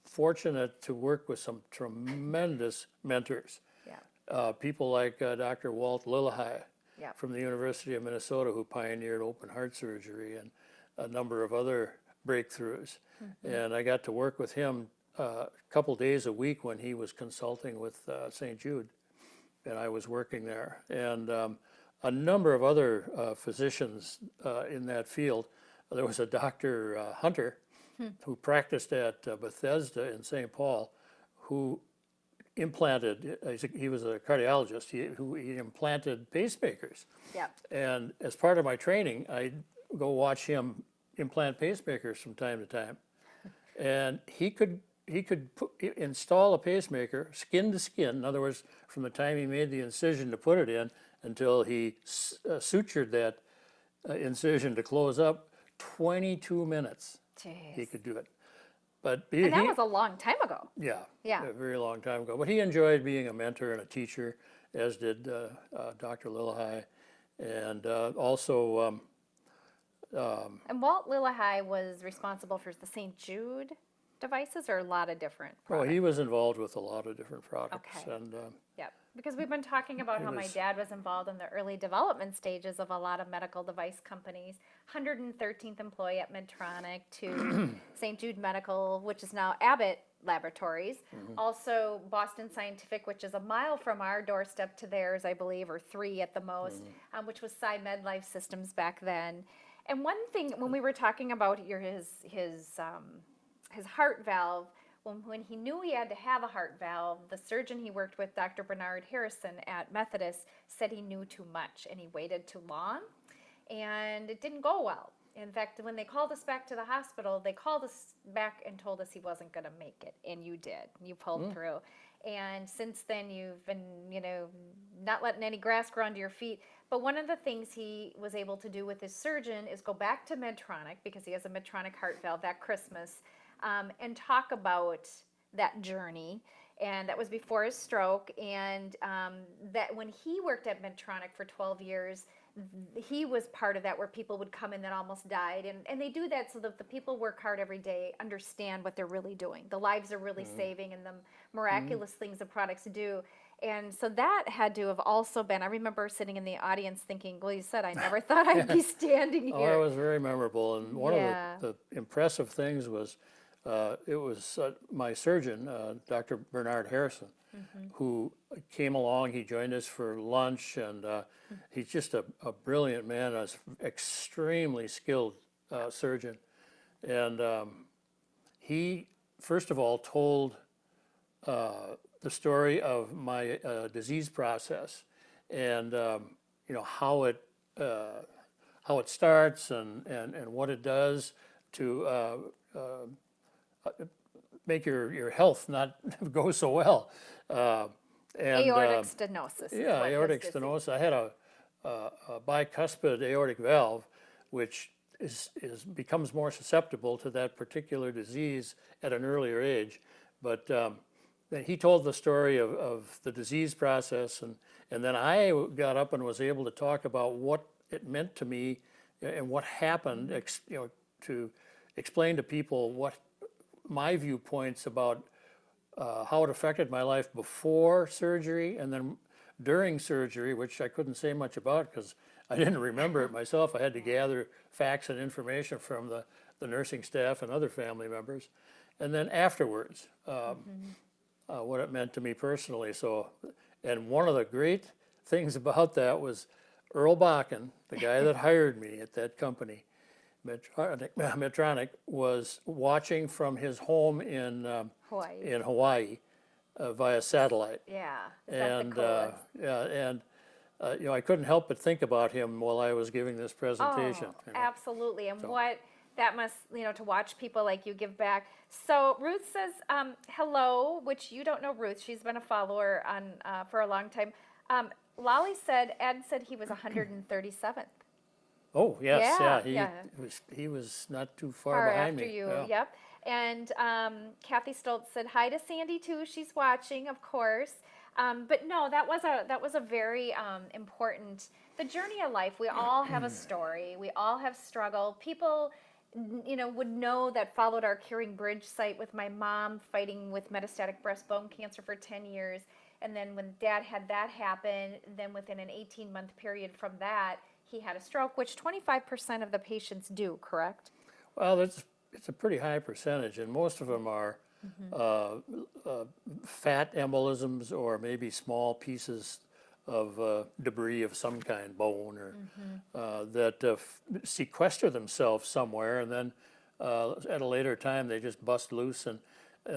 [SPEAKER 2] fortunate to work with some tremendous mentors.
[SPEAKER 1] Yeah.
[SPEAKER 2] People like Dr. Walt Lillehei
[SPEAKER 1] Yeah.
[SPEAKER 2] from the University of Minnesota, who pioneered open heart surgery and a number of other breakthroughs. And I got to work with him a couple days a week when he was consulting with St. Jude, and I was working there. And a number of other physicians in that field. There was a Dr. Hunter who practiced at Bethesda in St. Paul, who implanted, he was a cardiologist, he implanted pacemakers.
[SPEAKER 1] Yeah.
[SPEAKER 2] And as part of my training, I'd go watch him implant pacemakers from time to time. And he could install a pacemaker skin to skin. In other words, from the time he made the incision to put it in until he sutured that incision to close up, 22 minutes he
[SPEAKER 1] Jeez.
[SPEAKER 2] could do it. But
[SPEAKER 1] And that was a long time ago.
[SPEAKER 2] yeah,
[SPEAKER 1] Yeah.
[SPEAKER 2] a very long time ago. But he enjoyed being a mentor and a teacher, as did Dr. Lillehei. And also,
[SPEAKER 1] And Walt Lillehei was responsible for the St. Jude devices, or a lot of different
[SPEAKER 2] well,
[SPEAKER 1] products?
[SPEAKER 2] he was involved with a lot of different products.
[SPEAKER 1] Okay.
[SPEAKER 2] And
[SPEAKER 1] Yep. Because we've been talking about how my dad was involved in the early development stages of a lot of medical device companies. 113th employee at Medtronic to St. Jude Medical, which is now Abbott Laboratories. Also Boston Scientific, which is a mile from our doorstep to theirs, I believe, or 3 at the most, which was SciMed Life Systems back then. And one thing, when we were talking about his heart valve, when he knew he had to have a heart valve, the surgeon he worked with, Dr. Bernard Harrison at Methodist, said he knew too much and he waited too long, and it didn't go well. In fact, when they called us back to the hospital, they called us back and told us he wasn't going to make it, and you did. You pulled through. And since then, you've been, not letting any grass grow under your feet. But one of the things he was able to do with his surgeon is go back to Medtronic, because he has a Medtronic heart valve, that Christmas, and talk about that journey. And that was before his stroke. And that when he worked at Medtronic for 12 years, he was part of that, where people would come in that almost died. And they do that so that the people work hard every day, understand what they're really doing. The lives are really saving, and the miraculous things the products do. And so that had to have also been, I remember sitting in the audience thinking, well, you said, I never thought I'd be standing
[SPEAKER 2] oh,
[SPEAKER 1] here.
[SPEAKER 2] it was very memorable. And one
[SPEAKER 1] Yeah.
[SPEAKER 2] of the impressive things was it was my surgeon, Dr. Bernard Harrison, who came along. He joined us for lunch, and he's just a brilliant man, an extremely skilled surgeon. And he, first of all, told the story of my disease process, and how it starts and what it does to make your health not go so well. And
[SPEAKER 1] Aortic stenosis. is
[SPEAKER 2] yeah,
[SPEAKER 1] what
[SPEAKER 2] aortic
[SPEAKER 1] his disease-
[SPEAKER 2] stenosis. I had a bicuspid aortic valve, which becomes more susceptible to that particular disease at an earlier age. But then he told the story of the disease process, and then I got up and was able to talk about what it meant to me and what happened, to explain to people what my viewpoints about how it affected my life before surgery and then during surgery, which I couldn't say much about because I didn't remember it myself. I had to gather facts and information from the nursing staff and other family members. And then afterwards, what it meant to me personally. So, and one of the great things about that was Earl Bakken, the guy that hired me at that company, Medtronic, was watching from his home in
[SPEAKER 1] Hawaii.
[SPEAKER 2] Hawaii via satellite.
[SPEAKER 1] Yeah. Is that
[SPEAKER 2] And
[SPEAKER 1] the coolest?
[SPEAKER 2] yeah, and I couldn't help but think about him while I was giving this presentation.
[SPEAKER 1] Oh, absolutely. And what that must, to watch people like you give back. So Ruth says, hello, which you don't know Ruth. She's been a follower on for a long time. Lolly said, Ed said he was 137th.
[SPEAKER 2] Oh, yes,
[SPEAKER 1] Yeah,
[SPEAKER 2] he was not too
[SPEAKER 1] Far
[SPEAKER 2] far behind
[SPEAKER 1] after
[SPEAKER 2] me.
[SPEAKER 1] you,
[SPEAKER 2] Yeah.
[SPEAKER 1] yep. And Kathy Stoltz said hi to Sandy too. She's watching, of course. But no, that was a very important. The journey of life. We all have a story. We all have struggle. People, would know that followed our Curing Bridge site with my mom fighting with metastatic breast bone cancer for 10 years. And then when Dad had that happen, then within an 18-month period from that, he had a stroke, which 25% of the patients do, correct?
[SPEAKER 2] Well, it's a pretty high percentage, and most of them are fat embolisms or maybe small pieces of debris of some kind, bone or that sequester themselves somewhere, and then at a later time they just bust loose, and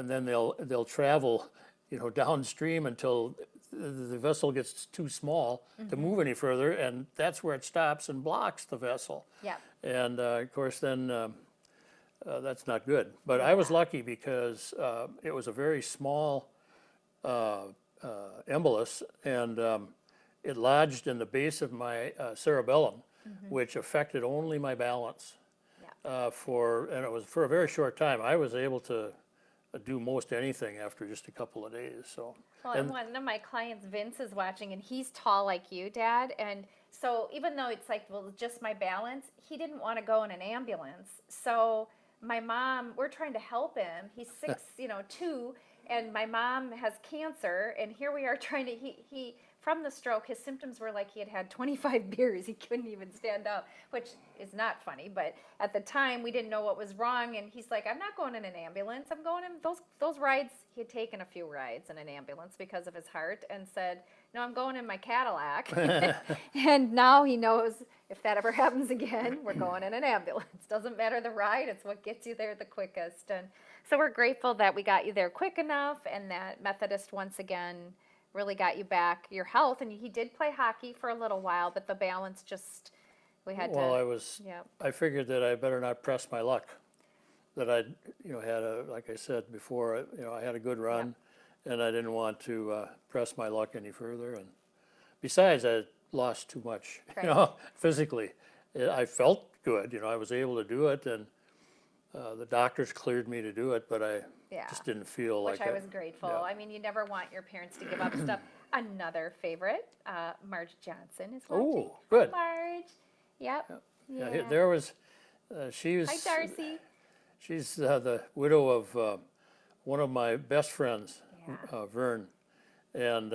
[SPEAKER 2] then they'll travel, downstream until the vessel gets too small to move any further, and that's where it stops and blocks the vessel.
[SPEAKER 1] Yeah.
[SPEAKER 2] And of course, then that's not good. But I was lucky because it was a very small embolus, and it lodged in the base of my cerebellum, which affected only my balance.
[SPEAKER 1] Yeah.
[SPEAKER 2] And it was for a very short time. I was able to do most anything after just a couple of days. So,
[SPEAKER 1] Well, and one of my clients, Vince, is watching, and he's tall like you, Dad. And so even though it's like, well, just my balance, he didn't want to go in an ambulance. So my mom, we're trying to help him. He's 6'2", and my mom has cancer, and here we are trying to, he from the stroke, his symptoms were like he had had 25 beers. He couldn't even stand up, which is not funny. But at the time, we didn't know what was wrong. And he's like, I'm not going in an ambulance. I'm going in those rides. He had taken a few rides in an ambulance because of his heart and said, no, I'm going in my Cadillac. And now he knows if that ever happens again, we're going in an ambulance. Doesn't matter the ride. It's what gets you there the quickest. And so we're grateful that we got you there quick enough and that Methodist once again really got you back your health. And he did play hockey for a little while, but the balance just, we had to.
[SPEAKER 2] Well,
[SPEAKER 1] Yeah.
[SPEAKER 2] I figured that I better not press my luck. That I'd, had like I said before, I had a good run, and I didn't want to press my luck any further. And besides, I lost too much,
[SPEAKER 1] Right.
[SPEAKER 2] physically. I felt good, I was able to do it, and the doctors cleared me to do it, but I
[SPEAKER 1] Yeah.
[SPEAKER 2] just didn't feel
[SPEAKER 1] Which
[SPEAKER 2] like
[SPEAKER 1] I was grateful.
[SPEAKER 2] yeah.
[SPEAKER 1] I mean, you never want your parents to give up stuff. Another favorite, Marge Johnson is watching.
[SPEAKER 2] Oh, good.
[SPEAKER 1] Hi, Marge. Yep.
[SPEAKER 2] Yeah, there was, she was.
[SPEAKER 1] Hi, Darcy.
[SPEAKER 2] She's the widow of one of my best friends,
[SPEAKER 1] Yeah.
[SPEAKER 2] Vern, and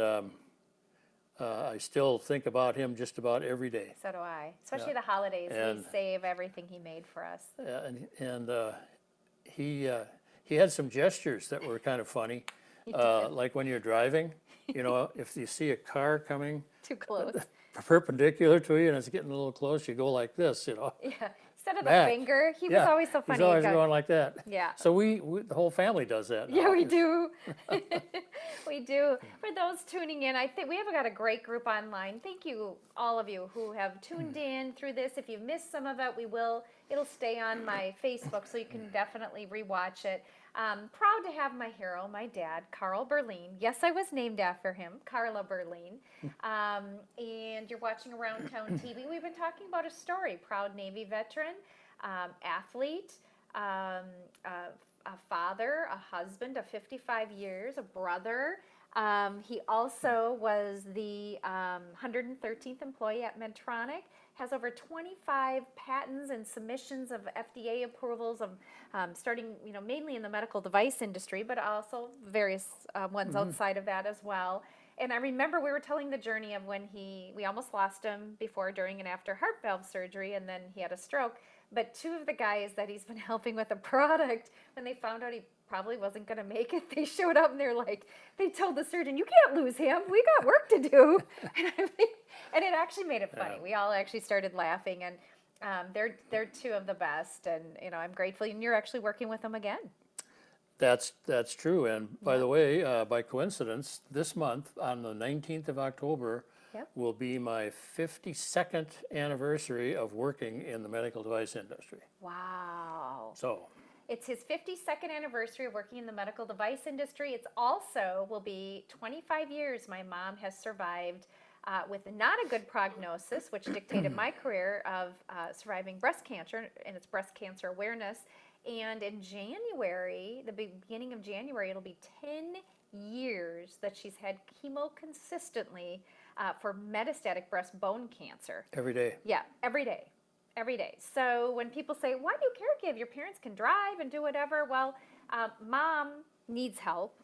[SPEAKER 2] I still think about him just about every day.
[SPEAKER 1] So do I. Especially the holidays.
[SPEAKER 2] And-
[SPEAKER 1] We save everything he made for us.
[SPEAKER 2] And he had some gestures that were kind of funny, like when you're driving, if you see a car coming
[SPEAKER 1] Too close.
[SPEAKER 2] perpendicular to you and it's getting a little close, you go like this,
[SPEAKER 1] Yeah. Instead of the
[SPEAKER 2] Back.
[SPEAKER 1] finger, he was
[SPEAKER 2] Yeah,
[SPEAKER 1] always so funny.
[SPEAKER 2] He's always
[SPEAKER 1] He'd go,
[SPEAKER 2] going like that.
[SPEAKER 1] Yeah.
[SPEAKER 2] So we the whole family does that now.
[SPEAKER 1] Yeah, we do. We do. For those tuning in, I think we have got a great group online. Thank you, all of you who have tuned in through this. If you've missed some of it, it'll stay on my Facebook, so you can definitely rewatch it. Proud to have my hero, my dad, Carl Berlin. Yes, I was named after him, Carla Berlin. And you're watching Around Town TV. We've been talking about a story, proud Navy veteran, athlete, a father, a husband of 55 years, a brother. He also was the 113th employee at Medtronic, has over 25 patents and submissions of FDA approvals of starting, mainly in the medical device industry, but also various ones outside of that as well. And I remember we were telling the journey of when we almost lost him before, during, and after heart valve surgery, and then he had a stroke. But two of the guys that he's been helping with a product, when they found out he probably wasn't going to make it, they showed up and they told the surgeon, "You can't lose him. We got work to do." And it actually made it funny. We all actually started laughing, and they're two of the best. And I'm grateful. And you're actually working with them again.
[SPEAKER 2] That's true. And by the way, by coincidence, this month on the 19th of October will be my 52nd anniversary of working in the medical device industry.
[SPEAKER 1] Wow.
[SPEAKER 2] So
[SPEAKER 1] it's his 52nd anniversary of working in the medical device industry. It's also will be 25 years my mom has survived with not a good prognosis, which dictated my career of surviving breast cancer, and it's breast cancer awareness. And in January, the beginning of January, it'll be 10 years that she's had chemo consistently for metastatic breast bone cancer.
[SPEAKER 2] every day.
[SPEAKER 1] Yeah, every day. Every day. So when people say, "Why do you caregive? Your parents can drive and do whatever." Well, mom needs help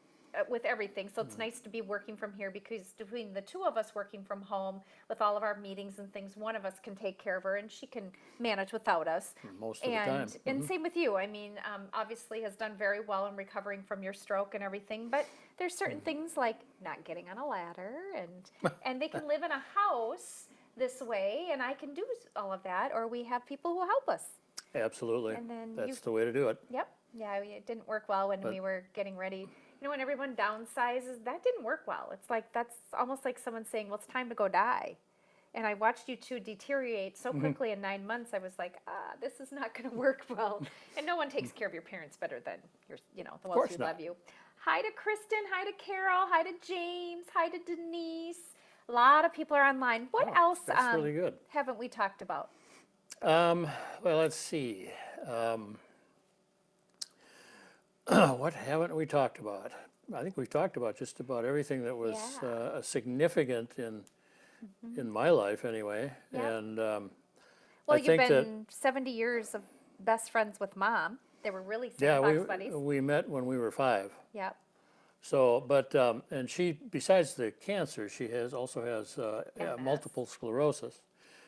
[SPEAKER 1] with everything. So it's nice to be working from here, because between the two of us working from home with all of our meetings and things, one of us can take care of her and she can manage without us.
[SPEAKER 2] Most of the time.
[SPEAKER 1] And same with you. I mean, obviously has done very well in recovering from your stroke and everything, but there's certain things like not getting on a ladder, and they can live in a house this way, and I can do all of that, or we have people who help us.
[SPEAKER 2] Absolutely.
[SPEAKER 1] And then
[SPEAKER 2] That's the way to do it.
[SPEAKER 1] Yep. Yeah, it didn't work well when we were getting ready. When everyone downsizes, that didn't work well. It's like, that's almost like someone saying, "Well, it's time to go die." And I watched you two deteriorate so quickly in 9 months. I was like, this is not going to work well. And no one takes care of your parents better than your, the ones who love you. Hi to Kristen. Hi to Carol. Hi to James. Hi to Denise. A lot of people are online. What else
[SPEAKER 2] That's really good.
[SPEAKER 1] haven't we talked about?
[SPEAKER 2] Well, let's see. What haven't we talked about? I think we've talked about just about everything that was significant in my life anyway.
[SPEAKER 1] Yeah.
[SPEAKER 2] And
[SPEAKER 1] well,
[SPEAKER 2] I
[SPEAKER 1] you've
[SPEAKER 2] think
[SPEAKER 1] been 70 years of best friends with Mom. They were really sandbox buddies.
[SPEAKER 2] We met when we were 5.
[SPEAKER 1] Yep.
[SPEAKER 2] So, but and she, besides the cancer, she also has multiple sclerosis.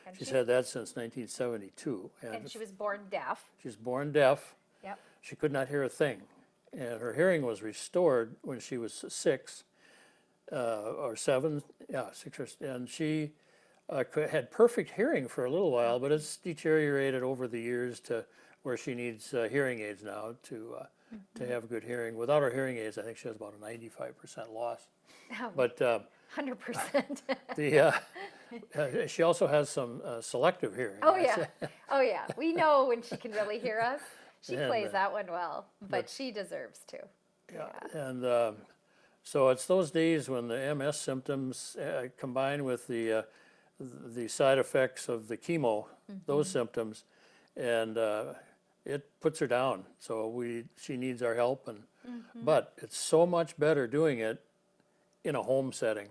[SPEAKER 1] And
[SPEAKER 2] She's had that since 1972.
[SPEAKER 1] And she was born deaf.
[SPEAKER 2] She was born deaf.
[SPEAKER 1] Yep.
[SPEAKER 2] She could not hear a thing. And her hearing was restored when she was 6 or 7. Yeah, 6 or, and she had perfect hearing for a little while, but it's deteriorated over the years to where she needs hearing aids now to have good hearing. Without her hearing aids, I think she has about a 95% loss.
[SPEAKER 1] Oh,
[SPEAKER 2] But
[SPEAKER 1] 100%.
[SPEAKER 2] she also has some selective hearing.
[SPEAKER 1] Oh yeah, oh yeah. We know when she can really hear us. She plays that one well, but she deserves to.
[SPEAKER 2] Yeah, and so it's those days when the MS symptoms combine with the side effects of the chemo, those symptoms, and it puts her down. So she needs our help, and but it's so much better doing it in a home setting.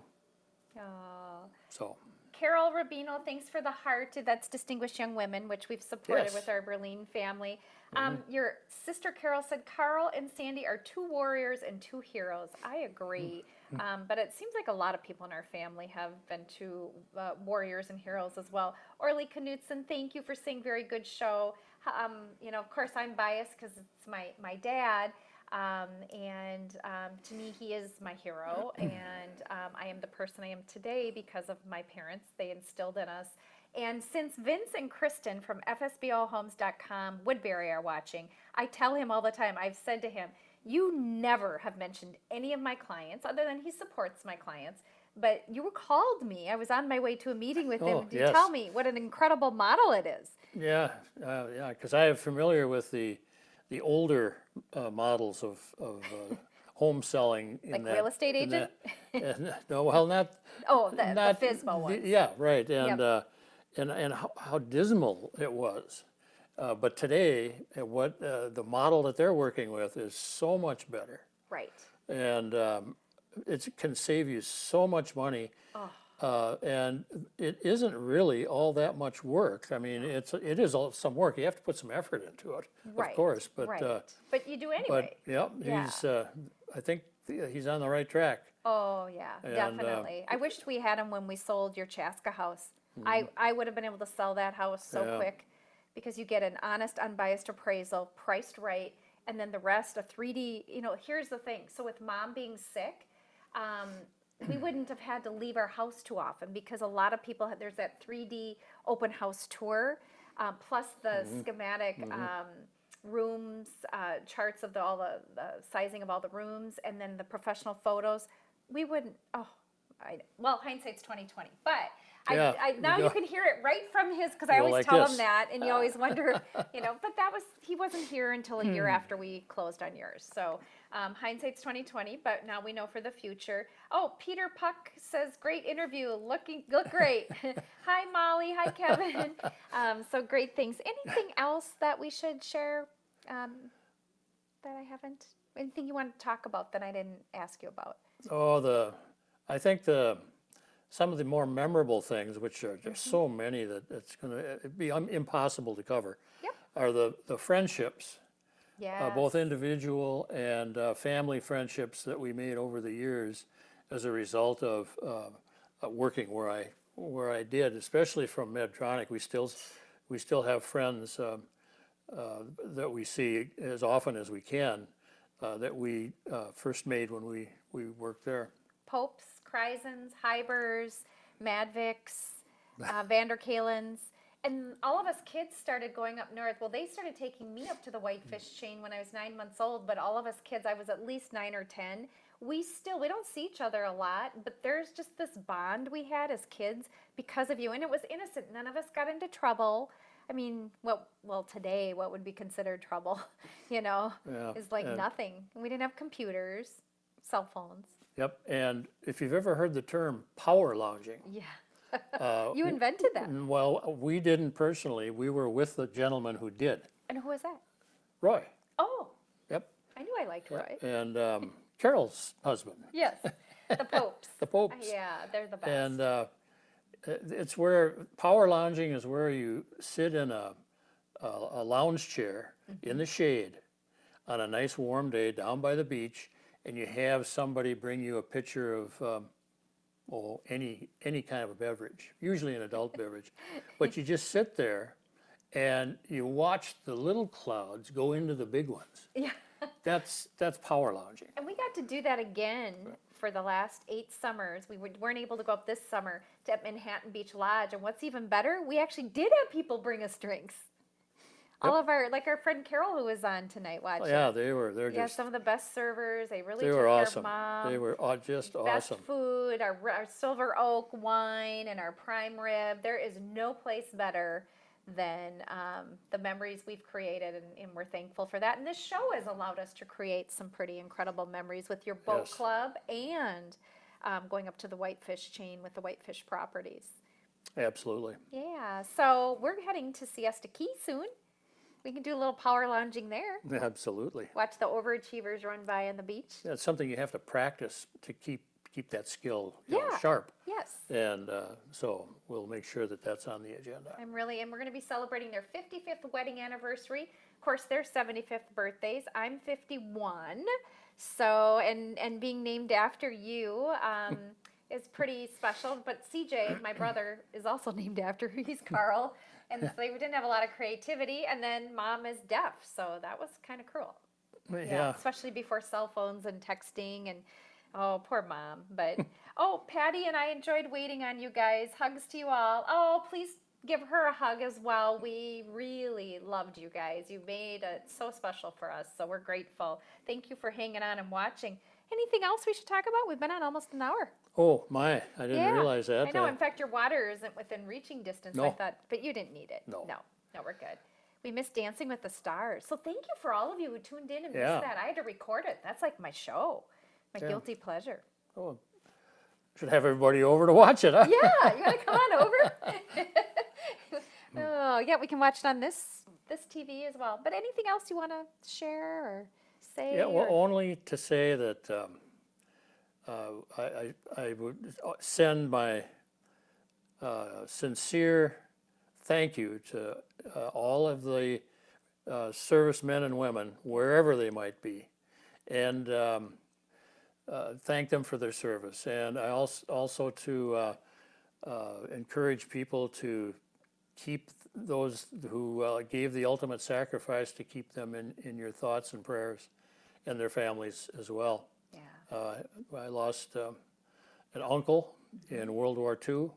[SPEAKER 1] Oh.
[SPEAKER 2] So.
[SPEAKER 1] Carol Rubino, thanks for the heart. That's Distinguished Young Women, which we've supported with our Beaurline family. Your sister Carol said, Carl and Sandy are 2 warriors and 2 heroes. I agree. But it seems like a lot of people in our family have been 2 warriors and heroes as well. Orly Knutson, thank you for saying very good show. Of course, I'm biased because it's my dad. And to me, he is my hero, and I am the person I am today because of my parents. They instilled in us. And since Vince and Kristen from FSBOhomes.com, Woodbury, are watching, I tell him all the time, I've said to him, you never have mentioned any of my clients, other than he supports my clients, but you called me. I was on my way to a meeting with him to tell me what an incredible model it is.
[SPEAKER 2] Yeah, because I am familiar with the older models of home selling.
[SPEAKER 1] Like real estate agent?
[SPEAKER 2] No, well, not.
[SPEAKER 1] Oh, the FSBO ones.
[SPEAKER 2] Yeah, right, and how dismal it was. But today, what the model that they're working with is so much better.
[SPEAKER 1] Right.
[SPEAKER 2] And it can save you so much money. And it isn't really all that much work. I mean, it is some work. You have to put some effort into it, of course. But
[SPEAKER 1] but you do anyway.
[SPEAKER 2] But he's. I think he's on the right track.
[SPEAKER 1] Oh yeah, definitely. I wished we had him when we sold your Chaska house. I would have been able to sell that house so quick, because you get an honest, unbiased appraisal, priced right, and then the rest a 3D. Here's the thing. So with Mom being sick. We wouldn't have had to leave our house too often, because a lot of people, there's that 3D open house tour, plus the schematic rooms, charts of all the sizing of all the rooms, and then the professional photos. We wouldn't, well, hindsight's 20/20, but now you can hear it right from his, because I always tell him that, and you always wonder, but he wasn't here until a year after we closed on yours. So hindsight's 20/20, but now we know for the future. Oh, Peter Puck says, great interview, look great. Hi, Molly. Hi, Kevin. So great things. Anything else that we should share that I haven't? Anything you want to talk about that I didn't ask you about?
[SPEAKER 2] Oh, I think some of the more memorable things, which are just so many that it's going to be impossible to cover, are the friendships, both individual and family friendships that we made over the years as a result of working where I did, especially from Medtronic. We still have friends that we see as often as we can that we first made when we worked there.
[SPEAKER 1] Popes, Kreisens, Hybers, Madviks, Vanderkalens, and all of us kids started going up north. Well, they started taking me up to the Whitefish chain when I was 9 months old, but all of us kids, I was at least 9 or 10, we don't see each other a lot, but there's just this bond we had as kids because of you. And it was innocent. None of us got into trouble. I mean, well, today, what would be considered trouble,
[SPEAKER 2] Yeah,
[SPEAKER 1] is like
[SPEAKER 2] and-
[SPEAKER 1] nothing. We didn't have computers, cell phones.
[SPEAKER 2] Yep, and if you've ever heard the term power lounging,
[SPEAKER 1] Yeah. You invented that.
[SPEAKER 2] well, we didn't personally. We were with the gentleman who did,
[SPEAKER 1] And who was that?
[SPEAKER 2] Roy.
[SPEAKER 1] Oh,
[SPEAKER 2] Yep,
[SPEAKER 1] I knew I liked Roy.
[SPEAKER 2] and Carol's husband,
[SPEAKER 1] Yes, the Popes.
[SPEAKER 2] the Popes.
[SPEAKER 1] Yeah, they're the best.
[SPEAKER 2] And it's where power lounging is where you sit in a lounge chair in the shade on a nice warm day down by the beach, and you have somebody bring you a pitcher of any kind of a beverage, usually an adult beverage, but you just sit there and you watch the little clouds go into the big ones.
[SPEAKER 1] Yeah.
[SPEAKER 2] That's power lounging.
[SPEAKER 1] And we got to do that again for the last 8 summers. We weren't able to go up this summer to Manhattan Beach Lodge. And what's even better, we actually did have people bring us drinks. All of our friend Carol who was on tonight watching.
[SPEAKER 2] Yeah, they're
[SPEAKER 1] Yeah,
[SPEAKER 2] just,
[SPEAKER 1] some of the best servers. They really
[SPEAKER 2] they
[SPEAKER 1] took
[SPEAKER 2] were
[SPEAKER 1] care
[SPEAKER 2] awesome.
[SPEAKER 1] of Mom.
[SPEAKER 2] They were just
[SPEAKER 1] Best
[SPEAKER 2] awesome.
[SPEAKER 1] food, our silver oak wine, and our prime rib. There is no place better than the memories we've created, and we're thankful for that. And this show has allowed us to create some pretty incredible memories with your boat
[SPEAKER 2] Yes.
[SPEAKER 1] club and going up to the Whitefish chain with the Whitefish properties.
[SPEAKER 2] Absolutely.
[SPEAKER 1] Yeah, so we're heading to Siesta Key soon. We can do a little power lounging there.
[SPEAKER 2] Absolutely.
[SPEAKER 1] Watch the overachievers run by on the beach.
[SPEAKER 2] That's something you have to practice to keep that skill
[SPEAKER 1] Yeah.
[SPEAKER 2] sharp.
[SPEAKER 1] Yes.
[SPEAKER 2] And so we'll make sure that that's on the agenda.
[SPEAKER 1] And we're going to be celebrating their 55th wedding anniversary. Of course, their 75th birthdays. I'm 51. So, and being named after you is pretty special. But CJ, my brother, is also named after her. He's Carl. And so we didn't have a lot of creativity. And then Mom is deaf. So that was kind of cruel.
[SPEAKER 2] Yeah.
[SPEAKER 1] Especially before cell phones and texting and, oh, poor Mom. But, oh, Patty and I enjoyed waiting on you guys. Hugs to you all. Oh, please give her a hug as well. We really loved you guys. You made it so special for us. So we're grateful. Thank you for hanging on and watching. Anything else we should talk about? We've been on almost an hour.
[SPEAKER 2] Oh, my. I didn't realize that.
[SPEAKER 1] I know. In fact, your water isn't within reaching distance.
[SPEAKER 2] No.
[SPEAKER 1] I thought, but you didn't need it.
[SPEAKER 2] No.
[SPEAKER 1] No, we're good. We missed Dancing with the Stars. So thank you for all of you who tuned in and
[SPEAKER 2] Yeah.
[SPEAKER 1] missed that. I had to record it. That's like my show, my
[SPEAKER 2] Yeah.
[SPEAKER 1] guilty pleasure.
[SPEAKER 2] Oh, should have everybody over to watch it, huh?
[SPEAKER 1] Yeah, you want to come on over? Oh, yeah, we can watch it on this TV as well. But anything else you want to share or say?
[SPEAKER 2] Yeah, well,
[SPEAKER 1] or-
[SPEAKER 2] only to say that I would send my sincere thank you to all of the servicemen and women, wherever they might be, and thank them for their service. And I also to encourage people to keep those who gave the ultimate sacrifice, to keep them in your thoughts and prayers, and their families as well.
[SPEAKER 1] Yeah.
[SPEAKER 2] I lost an uncle in World War II,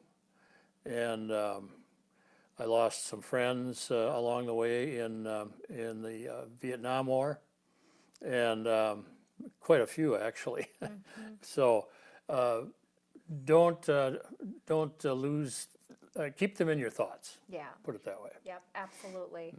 [SPEAKER 2] and I lost some friends along the way in the Vietnam War, and quite a few actually. So don't lose. Keep them in your thoughts.
[SPEAKER 1] Yeah.
[SPEAKER 2] Put it that way.
[SPEAKER 1] Yep, absolutely.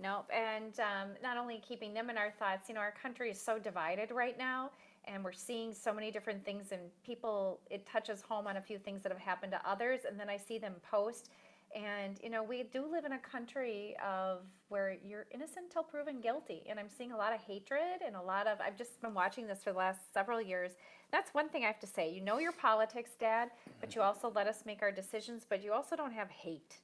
[SPEAKER 1] Nope. And not only keeping them in our thoughts, our country is so divided right now, and we're seeing so many different things, and people, it touches home on a few things that have happened to others, and then I see them post. And, we do live in a country of where you're innocent till proven guilty. And I'm seeing a lot of hatred and I've just been watching this for the last several years. That's one thing I have to say. You know your politics, Dad, but you also let us make our decisions, but you also don't have hate.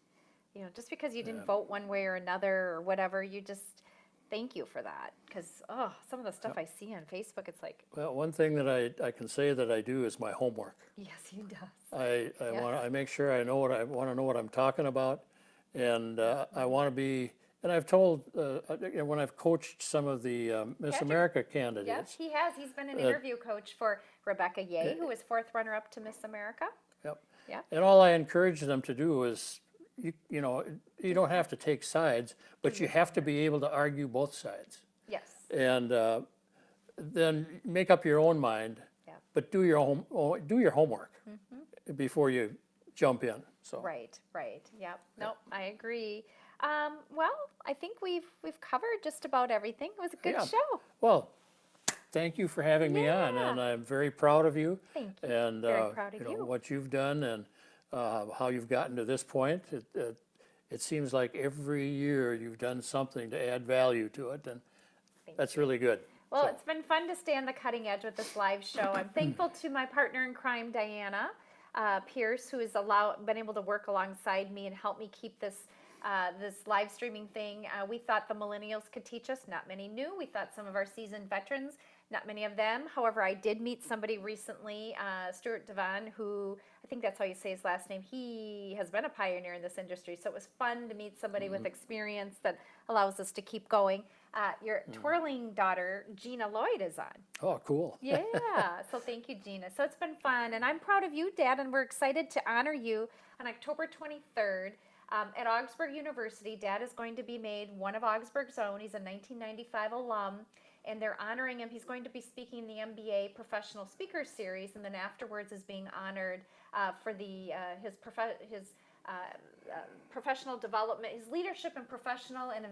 [SPEAKER 1] Just because you didn't vote one way or another or whatever, you just, thank you for that. Because, some of the stuff I see on Facebook, it's like,
[SPEAKER 2] Well, one thing that I can say that I do is my homework.
[SPEAKER 1] yes, he does.
[SPEAKER 2] I make sure I want to know what I'm talking about, and I want to be. And I've told when I've coached some of the Miss
[SPEAKER 1] Patrick.
[SPEAKER 2] America
[SPEAKER 1] Yes,
[SPEAKER 2] candidates.
[SPEAKER 1] he has. He's been an interview coach for Rebecca Ye, who was 4th runner-up to Miss America.
[SPEAKER 2] Yep.
[SPEAKER 1] Yeah.
[SPEAKER 2] And all I encourage them to do is, you don't have to take sides, but you have to be able to argue both sides,
[SPEAKER 1] Yes.
[SPEAKER 2] and then make up your own mind but do your homework before you jump in. So
[SPEAKER 1] Right, right. Yep. Nope, I agree. Well, I think we've covered just about everything. It was a good
[SPEAKER 2] Yeah.
[SPEAKER 1] show.
[SPEAKER 2] well, thank you for having me on,
[SPEAKER 1] Yeah.
[SPEAKER 2] and I'm very proud of you.
[SPEAKER 1] Thank you.
[SPEAKER 2] And
[SPEAKER 1] Very proud of you.
[SPEAKER 2] what you've done and how you've gotten to this point. It seems like every year you've done something to add value to it, and that's really good.
[SPEAKER 1] Well,
[SPEAKER 2] So,
[SPEAKER 1] it's been fun to stay on the cutting edge with this live show. I'm thankful to my partner in crime, Diana Pierce, who has been able to work alongside me and help me keep this live streaming thing. We thought the millennials could teach us. Not many knew. We thought some of our seasoned veterans, not many of them. However, I did meet somebody recently, Stuart Devon, who I think that's how you say his last name. He has been a pioneer in this industry, so it was fun to meet somebody with experience that allows us to keep going. Your twirling daughter, Gina Lloyd, is on.
[SPEAKER 2] oh, cool.
[SPEAKER 1] Yeah, so thank you, Gina. So it's been fun, and I'm proud of you, Dad, and we're excited to honor you on October 23rd at Augsburg University. Dad is going to be made one of Augsburg's own. He's a 1995 alum, and they're honoring him. He's going to be speaking in the MBA Professional Speaker Series, and then afterwards is being honored for his professional development, his leadership and professional and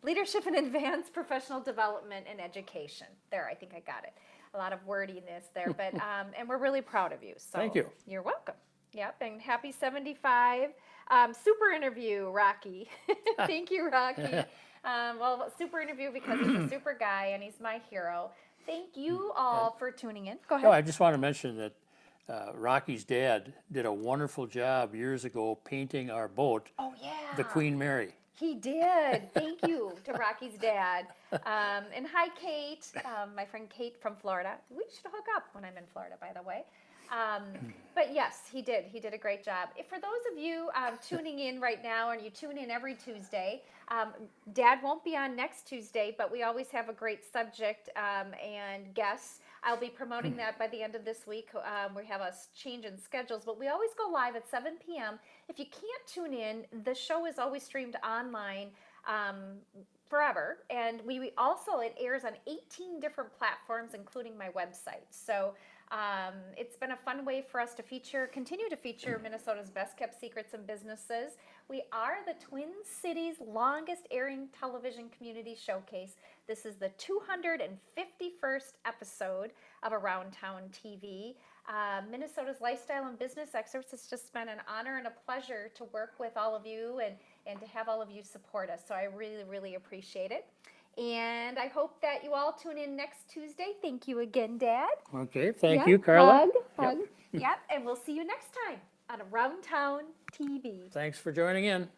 [SPEAKER 1] leadership and advanced professional development and education. There, I think I got it. A lot of wordiness there, but and we're really proud of you. So
[SPEAKER 2] Thank you.
[SPEAKER 1] You're welcome. Yep, and happy 75. Super interview, Rocky. Thank you, Rocky. Well, super interview because he's a super guy and he's my hero. Thank you all for tuning in. Go
[SPEAKER 2] No,
[SPEAKER 1] ahead.
[SPEAKER 2] I just want to mention that Rocky's dad did a wonderful job years ago painting our boat,
[SPEAKER 1] Oh, yeah.
[SPEAKER 2] the Queen Mary.
[SPEAKER 1] He did. Thank you to Rocky's dad. And hi, Kate, my friend Kate from Florida. We should hook up when I'm in Florida, by the way. But yes, he did. He did a great job. If for those of you tuning in right now, and you tune in every Tuesday, Dad won't be on next Tuesday, but we always have a great subject and guests. I'll be promoting that by the end of this week. We have a change in schedules, but we always go live at 7 p.m. If you can't tune in, the show is always streamed online forever. And we also, it airs on 18 different platforms, including my website. So it's been a fun way for us to continue to feature Minnesota's best kept secrets and businesses. We are the Twin Cities' longest airing television community showcase. This is the 251st episode of Around Town TV. Minnesota's lifestyle and business experts. It's just been an honor and a pleasure to work with all of you and to have all of you support us. So I really, really appreciate it. And I hope that you all tune in next Tuesday. Thank you again, Dad.
[SPEAKER 2] Okay, thank
[SPEAKER 1] Yep,
[SPEAKER 2] you, Carla.
[SPEAKER 1] Hug. Yep, and we'll see you next time on Around Town TV.
[SPEAKER 2] Thanks for joining in.